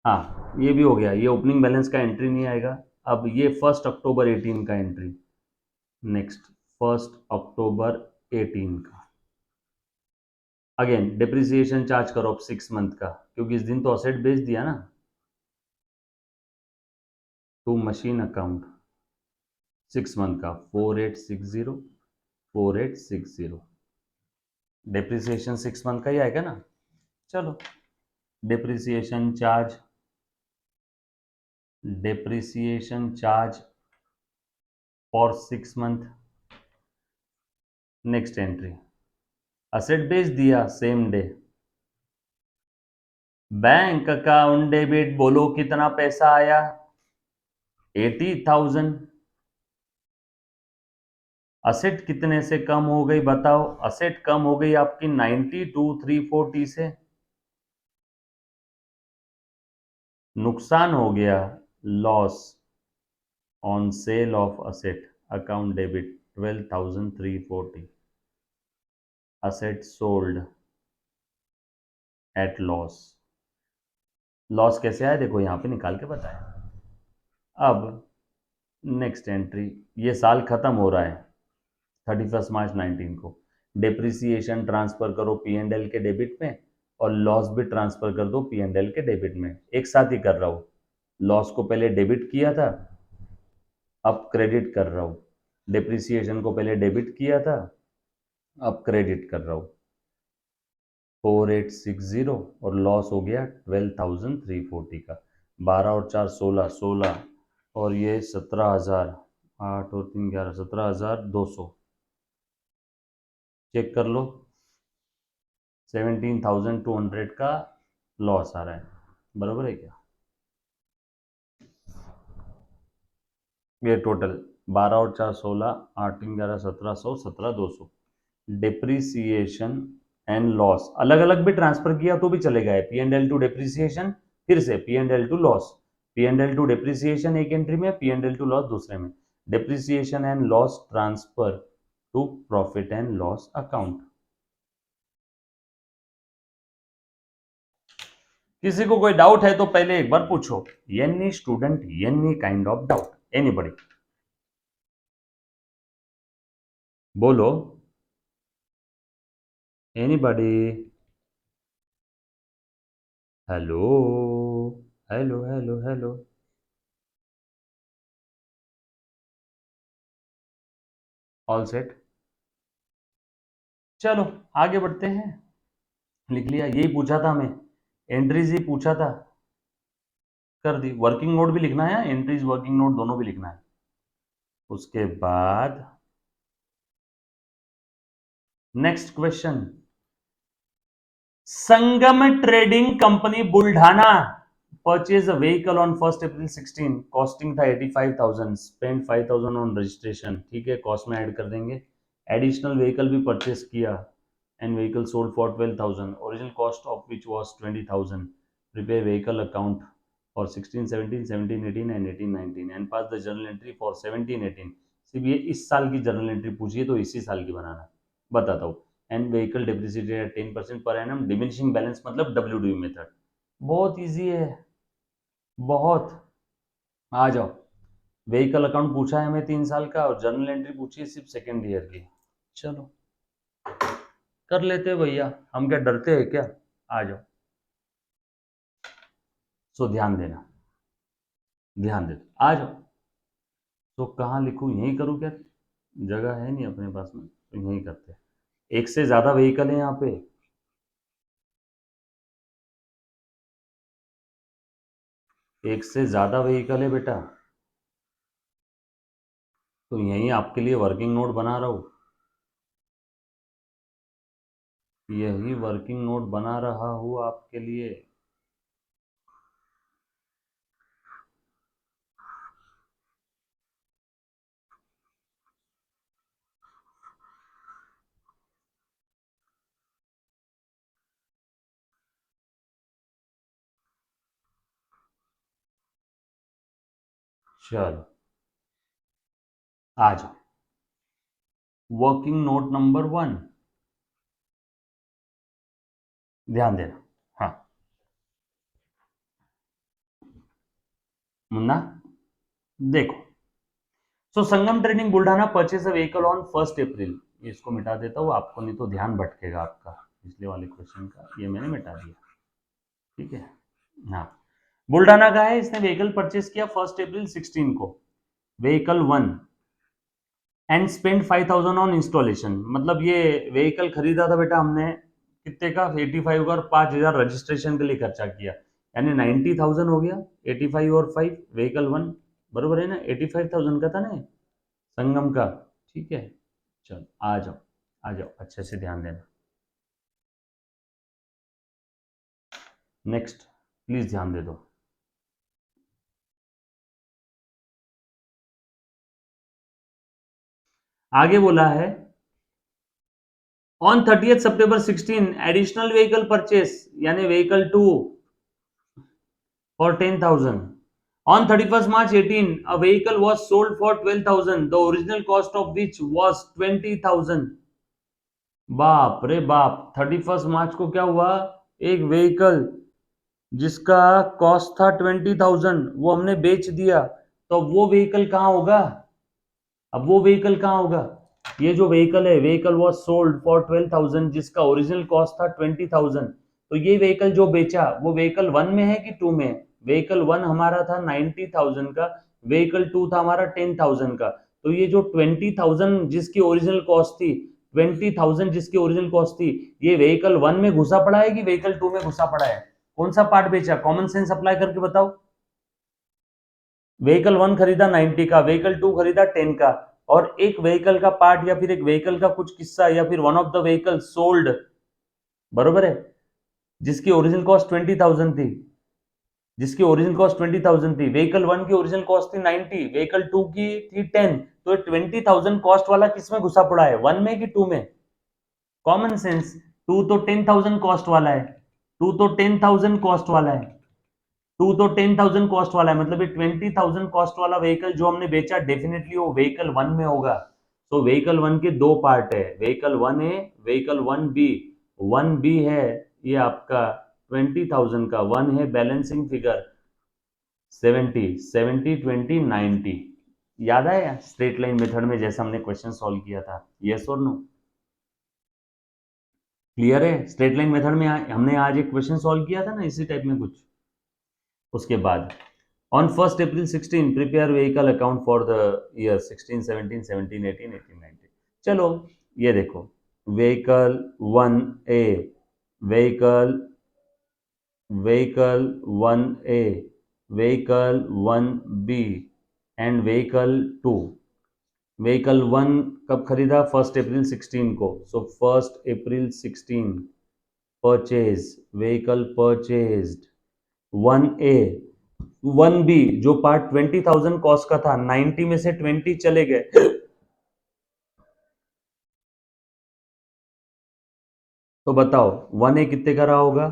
हाँ ये भी हो गया. ये ओपनिंग बैलेंस का एंट्री नहीं आएगा. अब ये 1 अक्टूबर 18 का एंट्री. नेक्स्ट 1 अक्टूबर 18 का अगेन डेप्रिसिएशन चार्ज करो अब 6 मंथ का, क्योंकि इस दिन तो असेट बेच दिया ना. टू मशीन अकाउंट 6 मंथ का 4860. 4860 डेप्रिसिएशन 6 मंथ का ही आएगा ना. चलो depreciation charge, depreciation charge for 6 month. Next entry, asset बेच दिया same day. Bank account debit, बोलो कितना पैसा आया? 80,000. असेट कितने से कम हो गई बताओ? असेट कम हो गई आपकी 92,340 से. नुकसान हो गया loss on sale of asset account debit 12,340. Asset sold at loss. Loss कैसे आया देखो यहां पे निकाल के बताया. अब नेक्स्ट एंट्री, ये साल खत्म हो रहा है 31 मार्च 19 को. डेप्रिसिएशन ट्रांसफर करो P&L के डेबिट में और लॉस भी ट्रांसफर कर दो P&L के डेबिट में. एक साथ ही कर रहा हूं. लॉस को पहले डेबिट किया था, अब क्रेडिट कर रहा हूं. डेप्रिसिएशन को पहले डेबिट किया था, अब क्रेडिट कर रहा हूं. 4860 और लॉस हो गया 12,340 का. 12 और 4 16, 16 और ये 17,000. 8 और 3 11, 17,200. चेक कर लो. 17,200 का लॉस आ रहा है. बराबर है क्या? ये टोटल 12 और 4 16, 8 3 11, 1700, 17,200. डेप्रिसिएशन एंड लॉस अलग अलग भी ट्रांसफर किया तो भी चलेगा. P&L टू डेप्रिसिएशन, फिर से P&L to loss. P&L to depreciation एक एंट्री में, P&L टू लॉस दूसरे में. Depreciation and loss transfer to profit and loss account. किसी को कोई डाउट है तो पहले एक बार पूछो. Any student, any kind of doubt, anybody बोलो. Anybody. Hello hello hello hello. All set. चलो आगे बढ़ते हैं. लिख लिया? यही पूछा था हमें, एंट्रीज ही पूछा था, कर दी. वर्किंग नोट भी लिखना है, एंट्रीज वर्किंग नोट दोनों भी लिखना है. उसके बाद next question, Sangam trading company Buldhana purchase a vehicle on 1 April 2016, costing था 85,000, स्पेंड 5,000 ऑन रजिस्ट्रेशन, ठीक है, कॉस्ट में ऐड कर देंगे। एडिशनल व्हीकल भी परचेज किया and vehicle sold for 12,000, original cost of which was 20,000, prepare vehicle account for 16, 17, 17, 18 and 18, 19 and pass the journal entry for 17, 18। सिर्फ ये इस साल की जर्नल एंट्री पूछी है तो इसी साल की बनाना। बताता हूँ। एंड व्हीकल डिप्रिसिएटेड एट 10% पर एनम, डिमिनिशिंग बैलेंस मतलब डब्ल्यूडीवी मेथड। बहुत इजी है, बहुत। आ जाओ। व्हीकल अकाउंट पूछा है हमें 3 साल का और जर्नल एंट्री पूछी है सिर्फ सेकेंड ईयर की। चलो कर लेते भैया, हम क्या डरते हैं क्या। आ जाओ। सो ध्यान देना, ध्यान दे, आ जाओ। तो कहाँ लिखूं, यहीं करूँ क्या, जगह है नहीं अपने पास में तो यहीं करते हैं। एक से ज्यादा व्हीकल है यहाँ पे, एक से ज्यादा व्हीकल है बेटा, तो यहीं आपके लिए वर्किंग नोट बना रहा हूँ, यही वर्किंग नोट बना रहा हूँ आपके लिए। चलो आ जाओ। वर्किंग नोट नंबर 1, ध्यान देना। हाँ मुन्ना, देखो। So Sangam trading Buldhana purchase a vehicle on 1 April, इसको मिटा देता हूँ आपको, नहीं तो ध्यान भटकेगा आपका पिछले वाले क्वेश्चन का, ये मैंने मिटा दिया, ठीक है। हाँ, बुल्ढाना का है, इसने व्हीकल परचेज किया 1 अप्रैल 2016 को, vehicle 1, and spend 5,000 on installation, मतलब ये व्हीकल खरीदा था बेटा हमने कितने का, 85 का, और 5,000 रजिस्ट्रेशन के लिए खर्चा किया, यानी 90,000 हो गया। 85 और 5, व्हीकल 1, बरोबर है ना, 85,000 का था ना संगम का, ठीक है। चलो आ जाओ, आ जाओ, अच्छे से ध्यान देना। नेक्स्ट प्लीज ध्यान दे दो। आगे बोला है, on 30 September 2016 additional vehicle purchase, यानी vehicle 2 for 10,000. On 31st March 18, a vehicle was sold for 12,000, the original cost of which was 20,000. बाप रे बाप, 31 मार्च को क्या हुआ, एक व्हीकल जिसका कॉस्ट था 20,000 वो हमने बेच दिया, तो वो व्हीकल कहाँ होगा, अब वो व्हीकल कहाँ होगा, ये जो व्हीकल है, व्हीकल वॉज सोल्ड फॉर 12,000 जिसका ओरिजिनल कॉस्ट था 20,000, तो ये व्हीकल जो बेचा वो व्हीकल 1 में है कि 2 में है, व्हीकल 1 हमारा था 90,000 का, व्हीकल 2 था हमारा 10,000 का, तो ये जो 20,000 जिसकी ओरिजिनल कॉस्ट थी, 20,000 जिसकी ओरिजिनल कॉस्ट थी, ये व्हीकल 1 में घुसा पड़ा है कि व्हीकल 2 में घुसा पड़ा है, कौन सा पार्ट बेचा, कॉमन सेंस अप्लाई करके बताओ। व्हीकल 1 खरीदा 90 का, व्हीकल 2 खरीदा 10 का, और एक व्हीकल का पार्ट या फिर एक व्हीकल का कुछ किस्सा या फिर one of the vehicle sold, बरोबर है, जिसकी ओरिजिनल कॉस्ट 20,000 थी, जिसकी ओरिजिनल कॉस्ट 20,000 थी, व्हीकल 1 की ओरिजिनल कॉस्ट थी 90, व्हीकल 2 की थी 10, तो 20,000 कॉस्ट वाला किसमें घुसा पड़ा है, 1 में कि 2 में, कॉमन सेंस। 2 तो 10,000 कॉस्ट वाला है, 2 तो 10,000 कॉस्ट वाला है, 2 तो 10,000 कॉस्ट वाला है, मतलब ये 20,000 कॉस्ट वाला व्हीकल जो हमने बेचा डेफिनेटली वो व्हीकल 1 में होगा। तो व्हीकल 1 के दो पार्ट है, vehicle 1 A, vehicle 1 B. 1 B है ये आपका 20,000 का, 1 है बैलेंसिंग फिगर 70, 70, 20, 90। याद है स्ट्रेट लाइन मेथड में जैसा हमने क्वेश्चन सॉल्व किया था, यस और नो, क्लियर है। स्ट्रेट लाइन मेथड में हमने आज एक क्वेश्चन सॉल्व किया था ना इसी टाइप में कुछ। उसके बाद on 1 April 2016 prepare vehicle account for the year 16, 17, 17, 18, 18, 19। चलो ये देखो, vehicle 1 A, vehicle vehicle 1 A, vehicle 1 B and vehicle 2, vehicle 1 कब खरीदा? 1 अप्रैल 16 को। So 1 April 16 purchase, vehicle purchased 1A। 1B जो पार्ट 20,000 कॉस्ट का था, 90 में से 20 चले गए, तो बताओ 1A कितने का रहा होगा?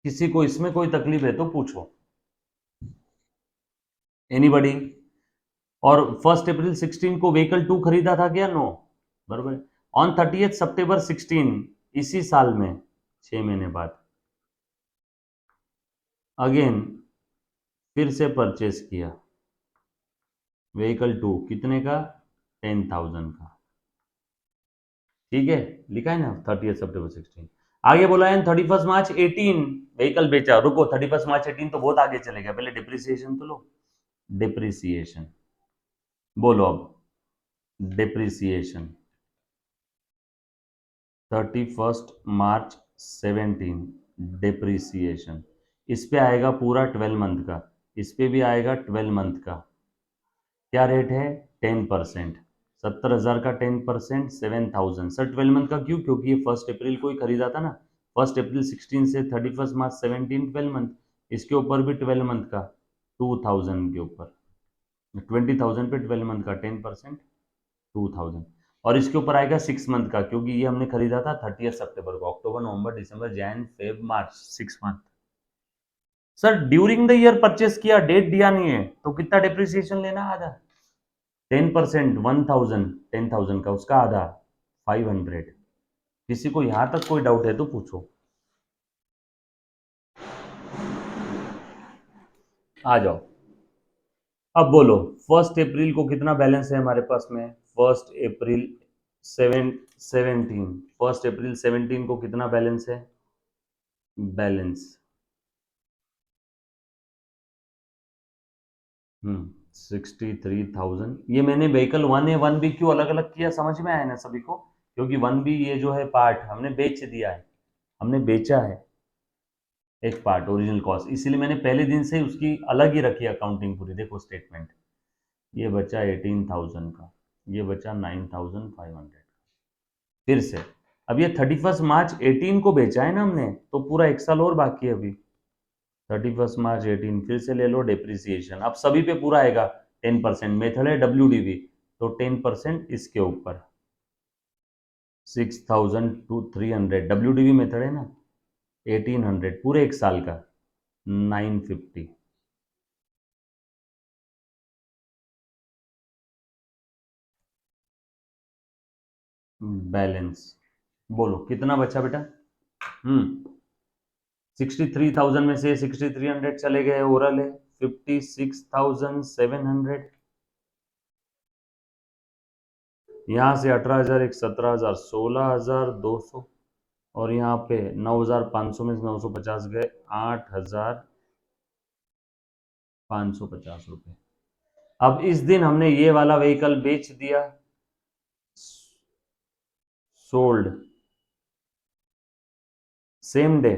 किसी को इसमें कोई तकलीफ है तो पूछो, एनीबडी? और 1 अप्रैल 16 को व्हीकल 2 खरीदा था क्या? नो, बराबर। ऑन 30 सितंबर 16 इसी साल में 6 महीने बाद अगेन फिर से परचेस किया व्हीकल 2 कितने का? 10,000 का। ठीक है, लिखा है ना 30 सितंबर 16। आगे बोला है 31 मार्च 18 व्हीकल बेचा। रुको, 31 मार्च 18 तो बहुत आगे चले गया, पहले डिप्रिसिएशन तो लो। डिप्रिसिएशन बोलो अब, डिप्रिसिएशन 31 मार्च 17 डिप्रिसिएशन। इस पे आएगा पूरा 12 मंथ का, इस पे भी आएगा 12 मंथ का। क्या रेट है? 10%। 70,000 का 10%, 7,000 सर। 12 मंथ का क्यों? क्योंकि ये 1 अप्रैल को ही खरीदा था ना। 1 अप्रैल 16 से 31 मार्च 17 12 मंथ, इसके ऊपर भी 12 मंथ का 2,000 के ऊपर, 20,000 पे 12 मंथ का 10% 2,000। और इसके ऊपर आएगा 6 मंथ का, क्योंकि ये हमने खरीदा था 30 सितंबर को। October November December Jan Feb March, 6 month. Sir during the year purchase किया, डेट दिया नहीं है, तो कितना डिप्रिसिएशन लेना? आधा। 10% 1,000, 10,000 का उसका आधा 500। किसी को यहां तक कोई डाउट है तो पूछो, आ जाओ। अब बोलो 1 अप्रैल को कितना बैलेंस है हमारे पास में? 1 अप्रैल 17 1 अप्रैल 17 को कितना बैलेंस है? बैलेंस 63,000। ये मैंने व्हीकल 1A 1B क्यों अलग अलग किया, समझ में आया ना सभी को? क्योंकि 1B ये जो है पार्ट हमने बेच दिया है, हमने बेचा है एक पार्ट ओरिजिनल कॉस्ट, इसीलिए मैंने पहले दिन से ही उसकी अलग ही रखी अकाउंटिंग पूरी। देखो स्टेटमेंट, ये बचा 18,000 का, ये बचा 9,500। फिर से अब ये 31 मार्च 18 को बेचा है ना हमने, तो पूरा एक साल और बाकी है अभी। 31 मार्च 18 फिर से ले लो डिप्रिसिएशन। अब सभी पे पूरा आएगा 10%। मेथड है WDV, तो 10% इसके ऊपर 6,300। WDV मेथड है ना, 1,800 पूरे एक साल का 950। बैलेंस बोलो कितना बचा बेटा? 63,000 में से 6,300 चले गए, ओरल है 56,700। यहाँ से 18,000, एक 17,000, 16,200, और यहाँ पे 9,500 में से 950 गए, 8,550 रुपये। अब इस दिन हमने ये वाला व्हीकल बेच दिया, सोल्ड सेम डे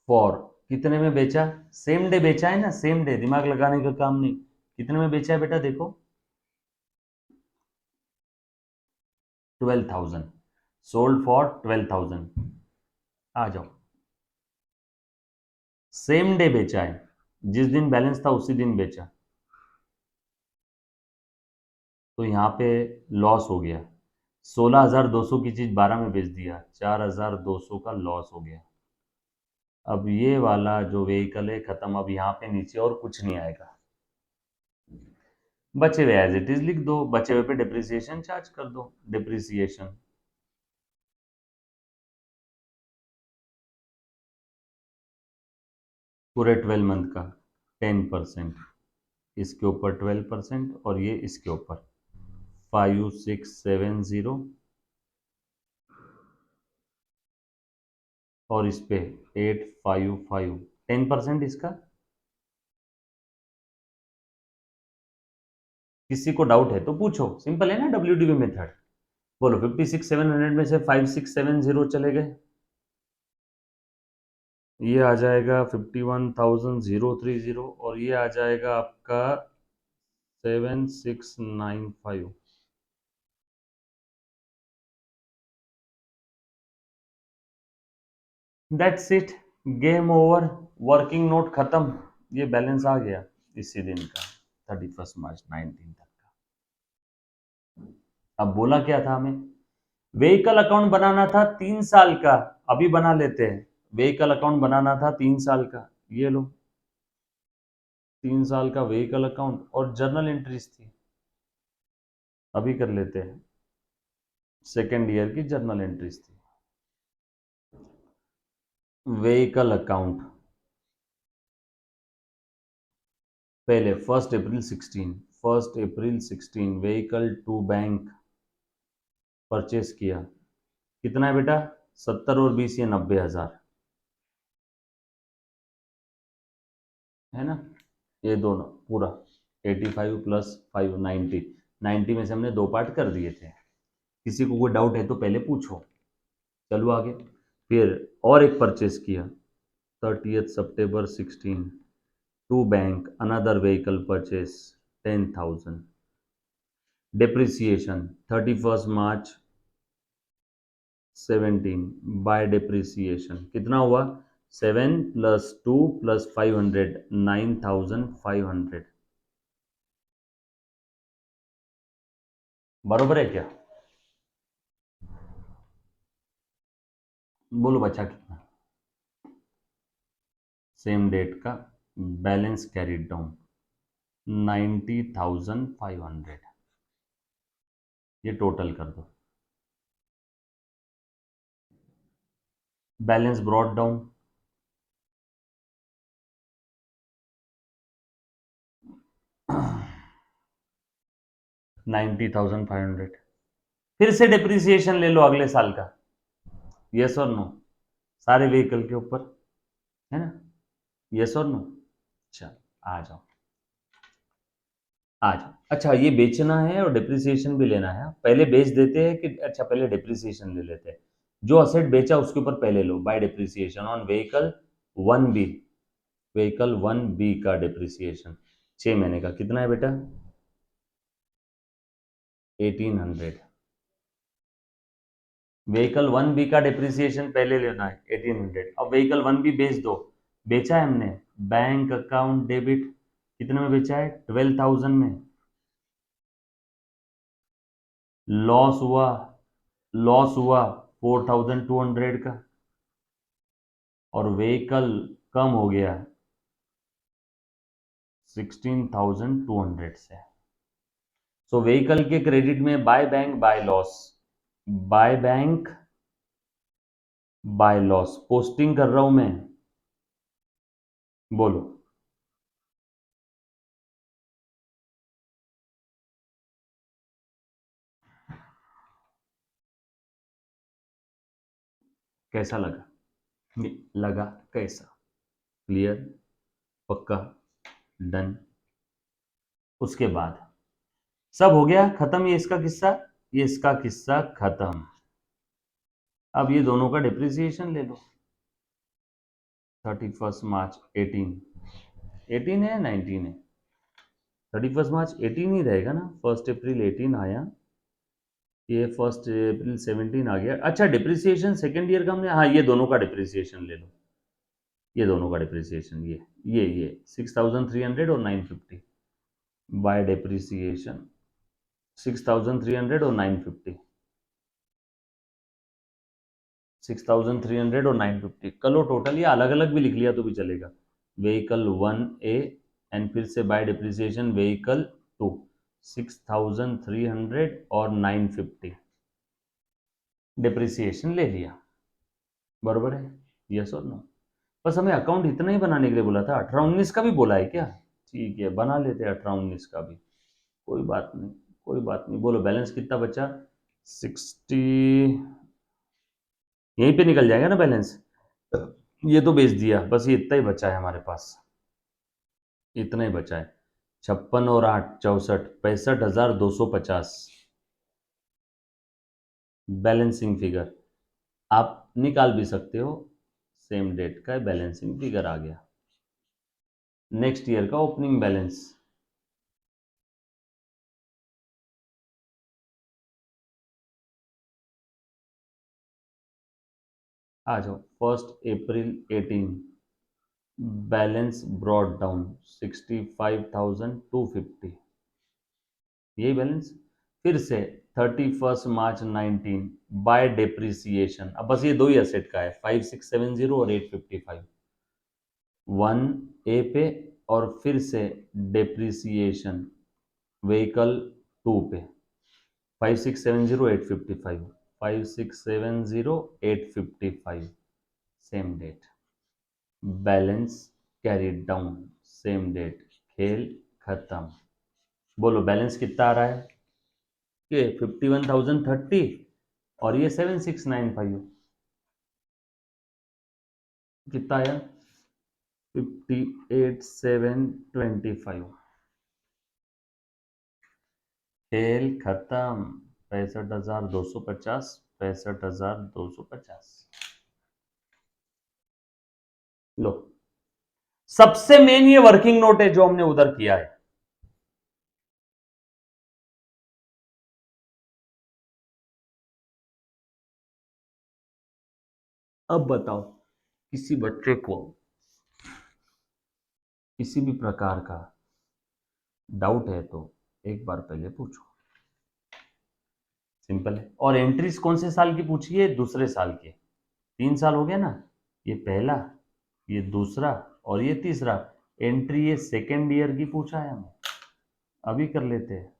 फॉर, कितने में बेचा? सेम डे बेचा है ना, सेम डे, दिमाग लगाने का काम नहीं। कितने में बेचा है बेटा? देखो 12,000, सोल्ड फॉर 12,000। आ जाओ, सेम डे बेचा है, जिस दिन बैलेंस था उसी दिन बेचा, तो यहाँ पे लॉस हो गया। 16,200 की चीज 12 में बेच दिया, 4,200 का लॉस हो गया। अब ये वाला जो व्हीकल है खत्म, अब यहाँ पे नीचे और कुछ नहीं आएगा। बचे हुए एज इट इज लिख दो, बचे हुए पे डिप्रिसिएशन चार्ज कर दो, डिप्रिसिएशन पूरे 12 मंथ का 10%, इसके ऊपर 12%, और ये इसके ऊपर 5,670, और इस पे 855, 10% इसका। किसी को डाउट है तो पूछो, सिंपल है ना WDV मेथड। बोलो 56,700 में से 5,670 चले गए, ये आ जाएगा 51,030, और ये आ जाएगा आपका 7695। That's it, game over, working note खत्म। ये बैलेंस आ गया इसी दिन का 31 मार्च 19 तक का। अब बोला क्या था हमें, व्हीकल अकाउंट बनाना था 3 साल का, अभी बना लेते हैं। व्हीकल अकाउंट बनाना था 3 साल का, ये लो 3 साल का व्हीकल अकाउंट, और जर्नल एंट्रीज थी, अभी कर लेते हैं। सेकेंड ईयर की जर्नल एंट्रीज थी। व्हीकल अकाउंट पहले 1 April 16 vehicle to bank purchase किया। कितना है बेटा, 70 और 20 ये 90,000 है ना। ये दोनों पूरा 85 प्लस 5 90, 90 में से हमने 2 पार्ट कर दिए थे। किसी को कोई डाउट है तो पहले पूछो। चलो आगे। फिर और एक परचेस किया 30 सितंबर 16 to bank another vehicle purchase 10,000। Depreciation 31 March 17 by depreciation कितना हुआ, 7 + 2 + 500 9,500। बरोबर है क्या, बोलो बचा कितना। सेम डेट का बैलेंस कैरिड डाउन 90,500, ये टोटल कर दो। Balance brought down 90,500। फिर से डिप्रिसिएशन ले लो अगले साल का, यस और नो, सारे व्हीकल के ऊपर, है ना, यस और नो। चल आ जाओ आ जाओ। अच्छा ये बेचना है और डिप्रिसिएशन भी लेना है, पहले बेच देते हैं कि अच्छा पहले डिप्रिसिएशन ले लेते हैं। जो असेट बेचा उसके ऊपर पहले लो, by depreciation on vehicle 1B, vehicle 1B का डिप्रिसिएशन 6 महीने का कितना है बेटा, 1800। व्हीकल 1B का डिप्रिसिएशन पहले लेना है 1800। अब व्हीकल 1B बेच दो, बेचा है हमने, बैंक अकाउंट डेबिट, कितने में बेचा है, 12,000 में। लॉस हुआ, लॉस हुआ 4,200 का, और व्हीकल कम हो गया 16,200 से। सो व्हीकल के क्रेडिट में by bank by loss, by bank by loss posting कर रहा हूं मैं, बोलो कैसा लगा, लगा कैसा, क्लियर, पक्का, डन। उसके बाद सब हो गया खत्म, ये इसका किस्सा, ये इसका किस्सा खत्म। अब ये दोनों का डिप्रिसिएशन ले लो। 31 मार्च 18 है 19 है, 31 मार्च 18 ही रहेगा ना, 1 अप्रैल 18 आया, ये 1 अप्रैल 17 आ गया। अच्छा डिप्रिसिएशन सेकेंड ईयर का हमने, हाँ ये दोनों का डिप्रिसिएशन ले लो, ये दोनों का डिप्रिसिएशन, ये 6,300 और 950 बाय डिप्रिसिएशन 6,300 और 950, 6,300 और 950 कलो टोटल, ये अलग अलग भी लिख लिया तो भी चलेगा। व्हीकल 1A एंड फिर से बाय डिप्रिसिएशन व्हीकल 2, 6,300 और 950 डिप्रिसिएशन ले लिया, बरोबर है, यस और नो। बस हमें अकाउंट इतना ही बनाने के लिए बोला था, 18-19 का भी बोला है क्या, ठीक है बना लेते हैं 18-19 का भी, कोई बात नहीं, कोई बात नहीं। बोलो बैलेंस कितना बचा, 60, यहीं पे निकल जाएगा ना बैलेंस, ये तो बेच दिया, बस ये इतना ही बचा है हमारे पास, इतना ही बचा है। 56 और 8 64, 65,250 बैलेंसिंग फिगर, आप निकाल भी सकते हो, सेम डेट का बैलेंसिंग फिगर आ गया। नेक्स्ट ईयर का ओपनिंग बैलेंस आ जाओ 1 अप्रैल 18, बैलेंस ब्रॉड डाउन 65,250, यही बैलेंस। फिर से 31 मार्च 19 बाय डेप्रिसिएशन, अब बस ये दो ही एसेट का है, 5670 और 855, 1 ए पे और फिर से डेप्रिसिएशन व्हीकल 2 पे, 5670 855, 5670 855, same date, balance carried down, same date, खेल खत्म। बोलो बैलेंस कितना आ रहा है? ये 51,030 और ये 7695, कितना आया? 58,725, खेल खत्म। 65,250, 65,250। लो, सबसे मेन ये वर्किंग नोट है जो हमने उधर किया है। अब बताओ, किसी बच्चे को किसी भी प्रकार का डाउट है तो एक बार पहले पूछो, सिंपल है। और एंट्रीज कौन से साल की पूछी है? दूसरे साल के। 3 साल हो गया ना, ये पहला, ये दूसरा और ये तीसरा। एंट्री ये सेकेंड ईयर की पूछा है हमें, अभी कर लेते हैं।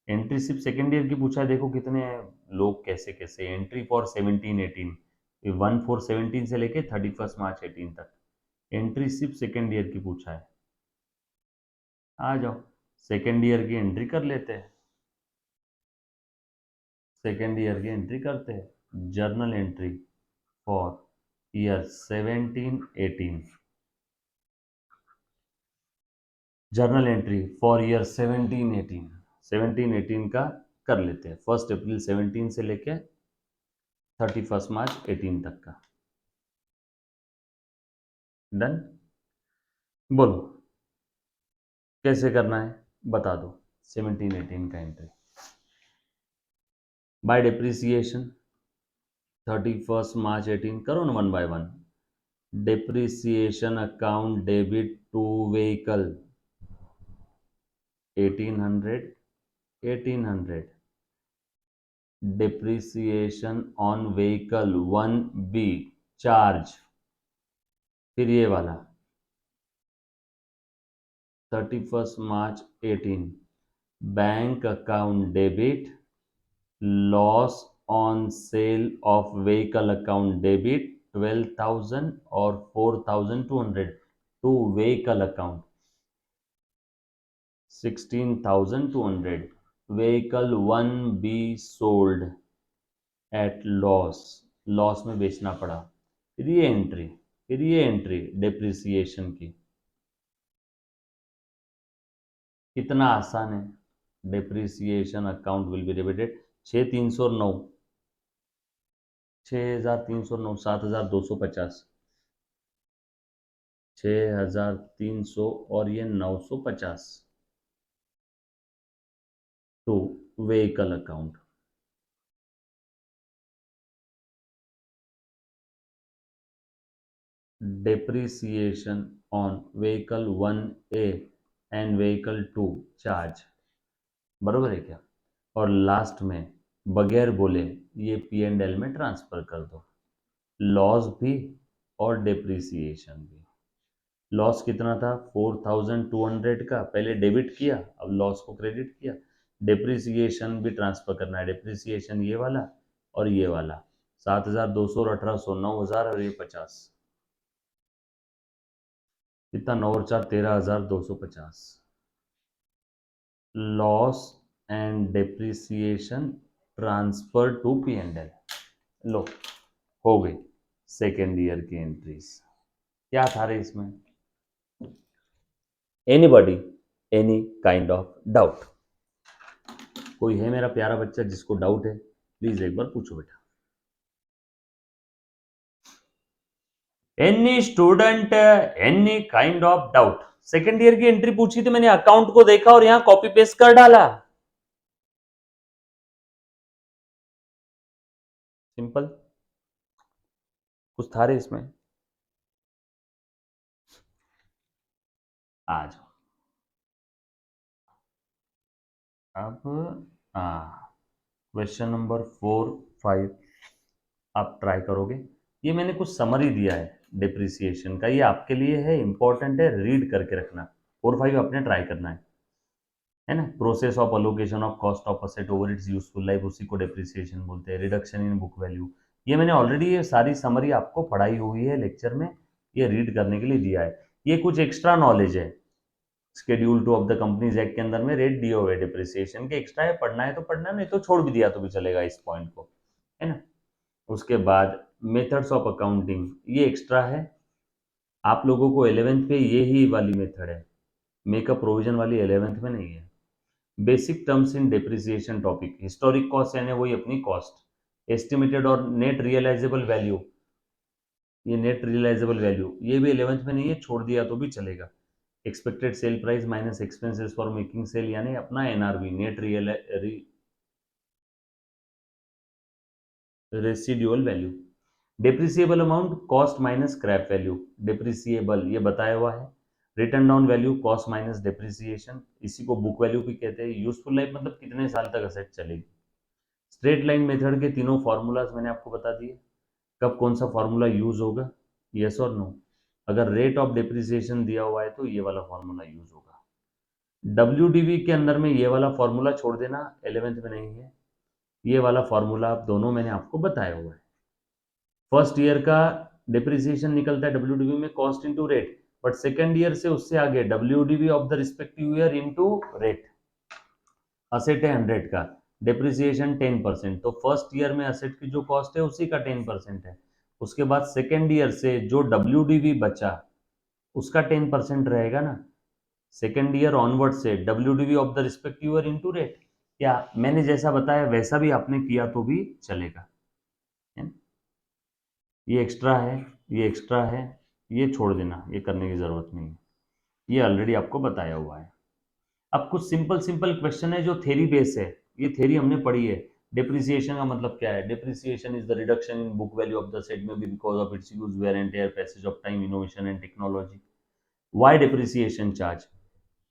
एंट्री सिर्फ सेकेंड ईयर की पूछा है, देखो कितने लोग कैसे कैसे। एंट्री फॉर 17-18, 1/4/17 से लेके 31 मार्च 18 तक। एंट्री सिर्फ सेकेंड ईयर की पूछा है। आ जाओ सेकेंड ईयर की एंट्री कर लेते हैं, सेकेंड ईयर की एंट्री करते हैं। Journal entry for year 17-18, journal entry for year 17-18, 17-18 का कर लेते हैं। 1 अप्रैल 17 से लेके 31 मार्च 18 तक का। डन। बोलो कैसे करना है, बता दो। 17-18 का एंट्री बाय डेप्रिसिएशन 31 मार्च 18, करो ना 1 by 1। Depreciation account debit to vehicle 1800, 1800। Depreciation on vehicle 1B charge, फिर ये वाला 31 March 18, bank account debit loss on sale of vehicle account debit 12,000 और 4,200 to vehicle account 16,200, vehicle 1B sold at loss, loss में बेचना पड़ा। फिर ये entry, फिर ये एंट्री डेप्रिसिएशन की। कितना आसान है। Depreciation account will be debited 6,309, 6,309, 7,250, 6,300 और ये 950 to vehicle account. Depreciation on vehicle 1A and vehicle 2 charge, बरोबर है क्या? और लास्ट में बगैर बोले ये P&L में ट्रांसफर कर दो, लॉस भी और डेप्रिसिएशन भी। लॉस कितना था? 4,200 का, पहले डेबिट किया, अब लॉस को क्रेडिट किया। डेप्रिसिएशन भी ट्रांसफर करना है, डेप्रिसिएशन ये वाला और ये वाला, 7,200 और 1,800, 9,000 और ये 50, कितना? 9 और 4 13,250। Loss and depreciation transfer to P&L। लो, हो गई सेकेंड ईयर की एंट्रीज। क्या था रे इसमें? Anybody, any kind of doubt? कोई है मेरा प्यारा बच्चा जिसको डाउट है? प्लीज एक बार पूछो बेटा। Any student, any kind of doubt? Second year की एंट्री पूछी थी, मैंने अकाउंट को देखा और यहां कॉपी पेस्ट कर डाला, सिंपल। कुछ था रे इसमें, आ जाओ अब। क्वेश्चन नंबर 4, 5 आप ट्राई करोगे। ये मैंने कुछ समरी दिया है डिप्रिसिएशन का, ये आपके लिए है, इंपॉर्टेंट है, रीड करके रखना। 4, 5 आपने ट्राई करना है ना। Process of allocation of cost of asset over it's useful life, उसी को डिप्रिसिएशन बोलते हैं। रिडक्शन इन बुक वैल्यू, ये मैंने ऑलरेडी ये सारी समरी आपको पढ़ाई हुई है लेक्चर में, ये रीड करने के लिए दिया है। ये कुछ एक्स्ट्रा नॉलेज है, schedule 2 of the companies act के अंदर में रेट दिए हुए डिप्रिसिएशन के, एक्स्ट्रा है, पढ़ना है तो पढ़ना, नहीं तो छोड़ भी दिया तो भी चलेगा इस पॉइंट को, है ना। उसके बाद मेथड्स ऑफ अकाउंटिंग, ये एक्स्ट्रा है, आप लोगों को 11th पे ये ही वाली मेथड है, मेकअप प्रोविजन वाली 11th में नहीं है। Basic terms in depreciation topic, historic cost यानी वही अपनी कॉस्ट, एस्टिमेटेड और नेट रियलाइजेबल वैल्यू, ये नेट रियलाइजेबल वैल्यू ये भी 11th में नहीं है, छोड़ दिया तो भी चलेगा। Expected sale price minus expenses for making sale, यानी अपना NRV, net real residual value. Depreciable amount cost minus scrap value, depreciable ये बताया हुआ है। Written down value cost minus depreciation, इसी को बुक वैल्यू भी कहते हैं। यूजफुल लाइफ मतलब कितने साल तक असेट चलेगी। स्ट्रेट लाइन मेथड के तीनों फॉर्मूलाज मैंने आपको बता दिए, कब कौन सा फॉर्मूला यूज होगा, यस और नो। अगर रेट ऑफ डिप्रिसिएशन दिया हुआ है तो ये वाला फॉर्मूला यूज होगा। डब्ल्यू के अंदर में ये वाला फॉर्मूला छोड़ देना, 11th में नहीं है। ये वाला फॉर्मूला आप दोनों मैंने आपको बताया हुआ है। फर्स्ट ईयर का डिप्रिसिएशन निकलता है डब्ल्यू में cost into rate, but second year से उससे आगे W of the respective year into rate. Asset है 100 का, डिप्रिसिएशन 10%, तो फर्स्ट ईयर में असेट की जो कॉस्ट है उसी का 10% है। उसके बाद सेकेंड ईयर से जो डब्ल्यू बचा उसका 10% रहेगा ना। सेकेंड ईयर ऑनवर्ड से W of the respective year into rate, क्या मैंने जैसा बताया वैसा भी आपने किया तो भी चलेगा, है ना? ये एक्स्ट्रा है, ये एक्स्ट्रा है, ये छोड़ देना, ये करने की जरूरत नहीं है, ये ऑलरेडी आपको बताया हुआ है। अब कुछ सिंपल सिंपल क्वेश्चन है जो थेरी बेस है, ये थेरी हमने पढ़ी है। डिप्रिसिएशन का मतलब क्या है? Depreciation is the reduction in book value of the asset may be because of its use, wear and tear, passage of time, innovation and technology. Why depreciation charge?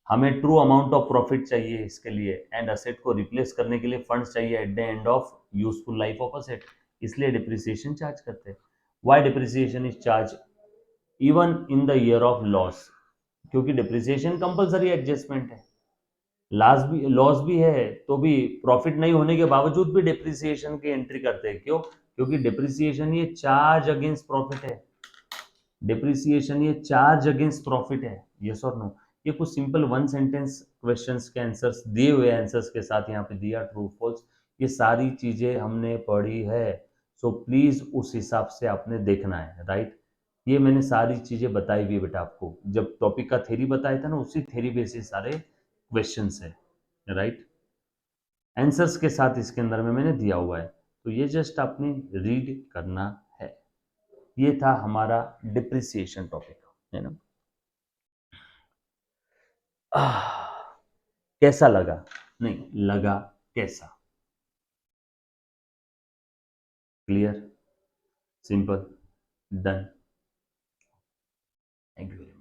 हमें ट्रू अमाउंट ऑफ प्रॉफिट चाहिए इसके लिए, and asset को replace करने के लिए funds चाहिए eight the end of useful life of asset, इसलिए डिप्रिसिएशन चार्ज करते हैं। Why depreciation is charge even in the year of loss? क्योंकि डिप्रिसिएशन कंपलसरी एडजस्टमेंट है, लॉस भी है तो भी प्रॉफिट नहीं होने के बावजूद भी डिप्रिसिएशन की एंट्री करते हैं। क्यों? क्योंकि डिप्रिसिएशन ये चार्ज अगेंस्ट प्रॉफिट है, डिप्रिसिएशन ये चार्ज अगेंस्ट प्रॉफिट है, यस और नो। ये कुछ सिंपल वन सेंटेंस क्वेश्चंस के आंसर्स दिए हुए आंसर्स के साथ यहाँ पे दिया ट्रू फॉल्स, ये सारी चीजें हमने पढ़ी है। सो प्लीज उस हिसाब से आपने देखना है, राइट। ये मैंने सारी चीजें बताई हुई है बेटा आपको, जब टॉपिक का थ्योरी बताया था ना उसी थ्योरी बेसिस सारे क्वेश्चंस है, राइट। आंसर्स के साथ इसके अंदर में मैंने दिया हुआ है, तो ये जस्ट आपने रीड करना है। ये था हमारा डिप्रिसिएशन टॉपिक, है ना। कैसा लगा? नहीं लगा, कैसा? Clear, simple, done. Thank you.